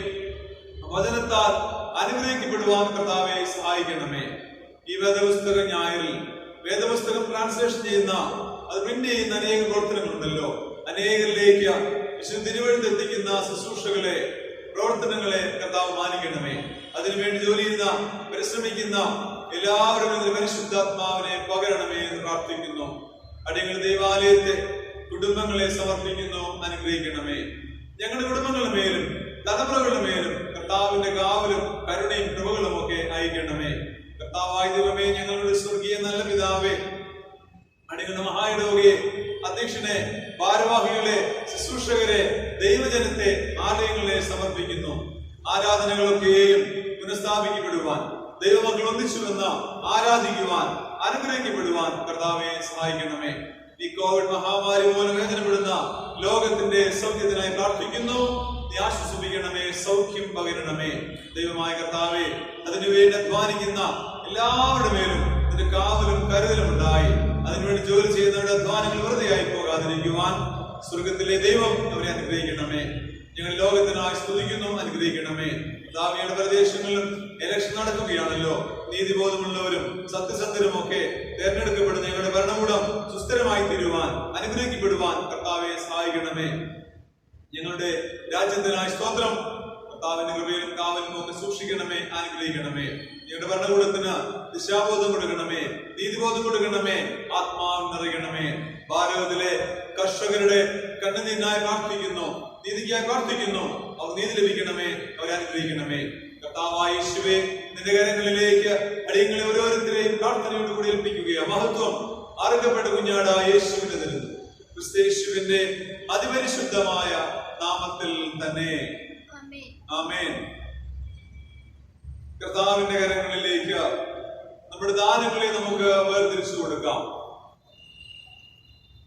വചനത്താൽ അനുഗ്രഹിക്കപ്പെടുവാൻ കർത്താവെ സഹായിക്കണമേ. ഈ വേദപുസ്തക ഞായറിൽ വേദപുസ്തകം ട്രാൻസ്ലേഷൻ ചെയ്യുന്ന, അത് പ്രിന്റ് ചെയ്യുന്ന അനേക പ്രവർത്തനങ്ങളുണ്ടല്ലോ. അനേകരിലേക്ക് വിശുദ്ധ തിരുവഴുത്ത് എത്തിക്കുന്ന ശുശ്രൂഷകളെ, പ്രവർത്തനങ്ങളെ കർത്താവ് മാനിക്കണമേ. അതിനുവേണ്ടി ജോലി ചെയ്യുന്ന, പരിശ്രമിക്കുന്ന എല്ലാവരുടെയും പരിശുദ്ധാത്മാവിനെ പകരണമേ എന്ന് പ്രാർത്ഥിക്കുന്നു. അടിയങ്ങൾ ദൈവാലയത്തെ, കുടുംബങ്ങളെ സമർപ്പിക്കുന്നു. അനുഗ്രഹിക്കണമേ. ഞങ്ങളുടെ കുടുംബങ്ങളുടെ മേലും തലമുറകളുടെ മേലും കർത്താവിന്റെ കാവലും കരുണയും കൃപകളും ഒക്കെ അയക്കണമേ. കർത്താവായ ദൈവമേ, ഞങ്ങളുടെ സ്വർഗീയ നല്ല പിതാവേ, അടിയങ്ങളുടെ മഹായിടവകയെ, അധ്യക്ഷനെ, ഭാരവാഹികളെ, ശുശ്രൂഷകരെ, ദൈവജനത്തെ, ആലയങ്ങളെ സമർപ്പിക്കുന്നു. ആരാധനകളൊക്കെയും പുനഃസ്ഥാപിക്കപ്പെടുവാൻ, ദൈവമക്കൾ ഒന്നിച്ചുവെന്ന് ആരാധിക്കുവാൻ, അനുഗ്രഹിക്കപ്പെടുവാൻ കർത്താവെ സഹായിക്കണമേ. ഈ കോവിഡ് മഹാമാരി മൂലം വേദനപ്പെടുന്ന ലോകത്തിന്റെ സൗഖ്യത്തിനായി പ്രാർത്ഥിക്കുന്നു. നീ ആശ്വസിപ്പിക്കണമേ, സൗഖ്യം പകരണമേ. ദൈവമായ കർത്താവെ, അതിനുവേണ്ടി അധ്വാനിക്കുന്ന എല്ലാവരുടെ മേലും നിന്റെ കാവലും കരുതലും ഉണ്ടായി അതിനുവേണ്ടി ജോലി ചെയ്യുന്നവരുടെ അധ്വാനങ്ങൾ വെറുതെയായി പോകാതിരിക്കുവാൻ സ്വർഗത്തിലെ ദൈവം അവരെ അനുഗ്രഹിക്കണമേ. ഞങ്ങൾ ലോകത്തിനായി സ്തുതിക്കുന്നു. അനുഗ്രഹിക്കണമേ. ദാവിയുടെ പ്രദേശങ്ങളിലും ഇലക്ഷൻ നടക്കുകയാണല്ലോ. നീതിബോധമുള്ളവരും സത്യസന്ധരും ഒക്കെ തെരഞ്ഞെടുക്കപ്പെടുന്ന ഞങ്ങളുടെ ഭരണകൂടം സുസ്ഥിരമായി തീരുവാൻ, അനുഗ്രഹിക്കപ്പെടുവാൻ കർത്താവെ സഹായിക്കണമേ. ഞങ്ങളുടെ രാജ്യത്തിനായി സ്തോത്രം. കർത്താവിന്റെ കൃപയിലും കാവലും ഒക്കെ സൂക്ഷിക്കണമേ. അനുഗ്രഹിക്കണമേ. ഞങ്ങളുടെ ഭരണകൂടത്തിന് ദിശാബോധം കൊടുക്കണമേ, നീതിബോധം കൊടുക്കണമേ, ആത്മാവ് നിറയണമേ. ഭാരതത്തിലെ കർഷകരുടെ കണ്ണുനീരിനായി പ്രാർത്ഥിക്കുന്നു, നീതിക്കായി പ്രാർത്ഥിക്കുന്നു. അവർ നീതി ലഭിക്കണമേ, അവരെ അനുഗ്രഹിക്കണമേ. കർത്താവായ യേശുവേ, നിന്റെ കരങ്ങളിലേക്ക് അടിയങ്ങളെ ഓരോരുത്തരെയും പ്രാർത്ഥനയോടുകൂടി ഏൽപ്പിക്കുകയാണ്. മഹത്വം അർഹപ്പെട്ട കുഞ്ഞാടായ യേശുവിനെ തരുന്നു. ക്രിസ്തയേശുവിന്റെ അതിപരിശുദ്ധമായ നാമത്തിൽ തന്നെ ആമേൻ. കർത്താവിന്റെ കരങ്ങളിലേക്ക് നമ്മുടെ ദാനങ്ങളെ നമുക്ക് വേർതിരിച്ചു കൊടുക്കാം.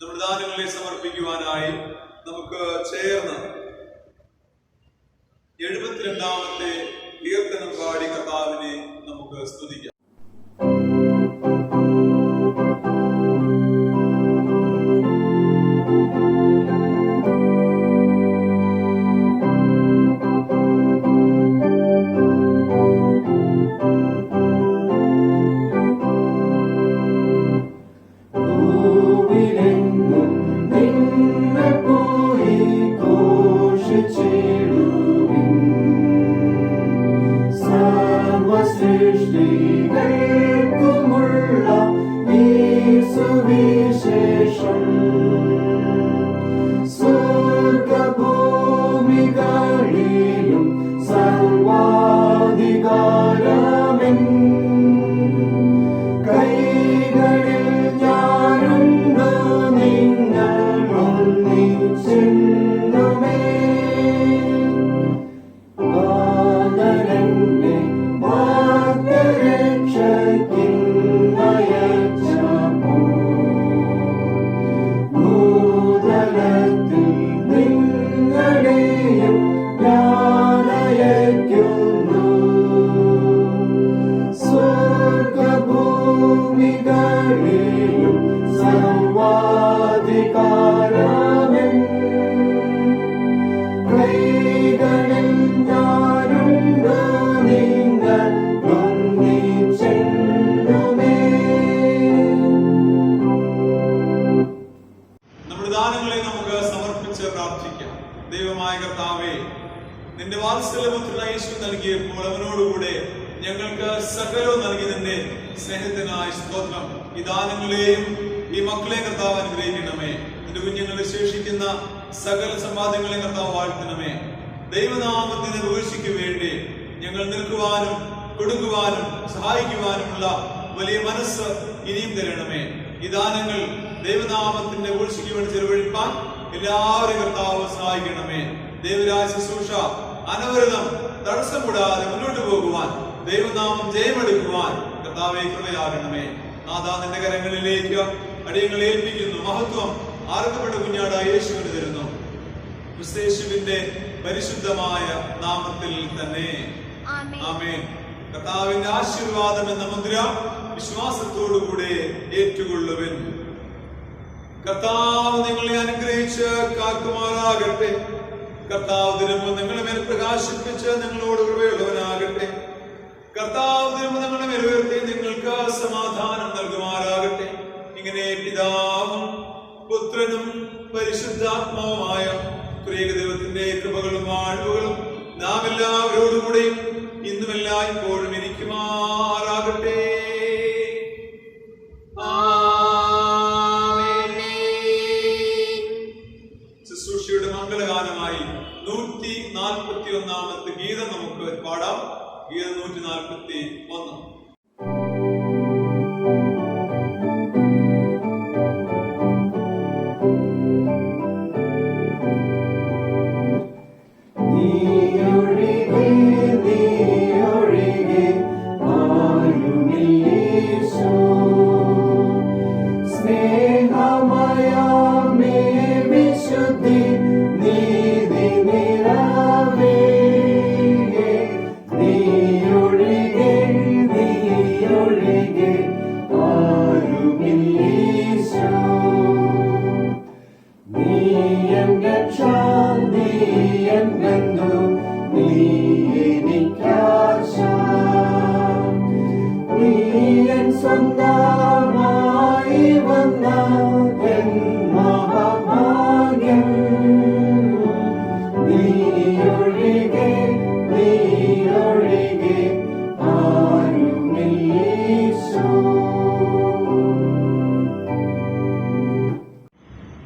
നമ്മുടെ ദാനങ്ങളെ സമർപ്പിക്കുവാനായി നമുക്ക് ചേർന്ന് 72ാമത്തെ കീർത്തനം പാടി കർത്താവിനെ നമുക്ക് സ്തുതിക്കാം. നിന്റെ വാത്സല്യപുത്രനായ യേശു നൽകിയപ്പോൾ അവനോടുകൂടെ ഞങ്ങൾക്ക് സകലവും നൽകിയതിന്റെ സ്നേഹത്തിനായി സ്തോത്രം. ഈ ദാനങ്ങളെയും ഈ മക്കളെ കർത്താവ് അനുഗ്രഹിക്കണമേ. നിന്റെ കുഞ്ഞുങ്ങളെ ശേഷിക്കുന്ന സകല സമ്പാദ്യങ്ങളെ കർത്താവ് വാഴ്ത്തണമേ. ദൈവനാമത്തിന് വീഴ്ചയ്ക്ക് വേണ്ടി ഞങ്ങൾ നിൽക്കുവാനും കൊടുക്കുവാനും സഹായിക്കുവാനുമുള്ള വലിയ മനസ്സ് ഇനിയും തരണമേ. ഈ ദാനങ്ങൾ ദൈവനാമത്തിന്റെ വീഴ്ചയ്ക്ക് വേണ്ടി ചെലവഴിപ്പാൻ എല്ലാവരെയും കർത്താവ് സഹായിക്കണമേ. ദൈവരാജ്യ ശുശ്രൂഷ അനവരതം തടസ്സം കൂടാതെ മുന്നോട്ട് പോകുവാൻ, ദൈവനാമം ജയമെടുക്കുവാൻ കർത്താവേ കൃപയാകണമേ. നാഥാ, നിന്റെ കരങ്ങളിലേക്ക് അടിയങ്ങളെ ഏൽപ്പിക്കുന്നു. മഹത്വം ആർക്കപ്പെട്ട കുഞ്ഞാടായ യേശുവിന് തരുന്നു. യേശുവിന്റെ പരിശുദ്ധമായ നാമത്തിൽ തന്നെ ആമേൻ. കർത്താവിന്റെ ആശീർവാദം എന്ന മുദ്ര വിശ്വാസത്തോടുകൂടെ ഏറ്റുകൊള്ളുവൻ. കർത്താവ് നിങ്ങളെ അനുഗ്രഹിച്ച് കാക്കുമാറാകട്ടെ. കർത്താവ് ദിനമോ നിങ്ങളെ മേൽ പ്രകാശിപ്പിച്ച് നിങ്ങളോട് കൃപയുള്ളവനാകട്ടെ. കർത്താവ് ദിനമോ നിങ്ങളെ മേൽ ഉയർത്തി നിങ്ങൾക്ക് സമാധാനം നൽകുമാറാകട്ടെ. ഇങ്ങനെ പിതാവും പുത്രനും പരിശുദ്ധാത്മാവുമായ ത്രിയേക ദൈവത്തിന്റെ കൃപകളും വാഴ്വുകളും നാം എല്ലാവരോടുകൂടെയും ഇന്നുമെല്ലാം ഇപ്പോഴും ഇരിക്കുമാറാകട്ടെ. ശുശ്രൂഷയുടെ മംഗളഗാനമായി 141 ഗീതം നമുക്ക് പാടാം. ഗീതം 141.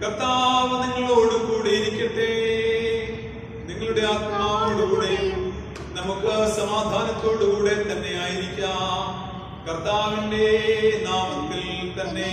കർത്താവ് നിങ്ങളോട് കൂടെ ഇരിക്കട്ടെ. നിങ്ങളുടെ ആത്മാവോടുകൂടെയും നമുക്ക് സമാധാനത്തോടുകൂടെ തന്നെ ആയിരിക്കാം. കർത്താവിന്റെ നാമത്തിൽ തന്നെ.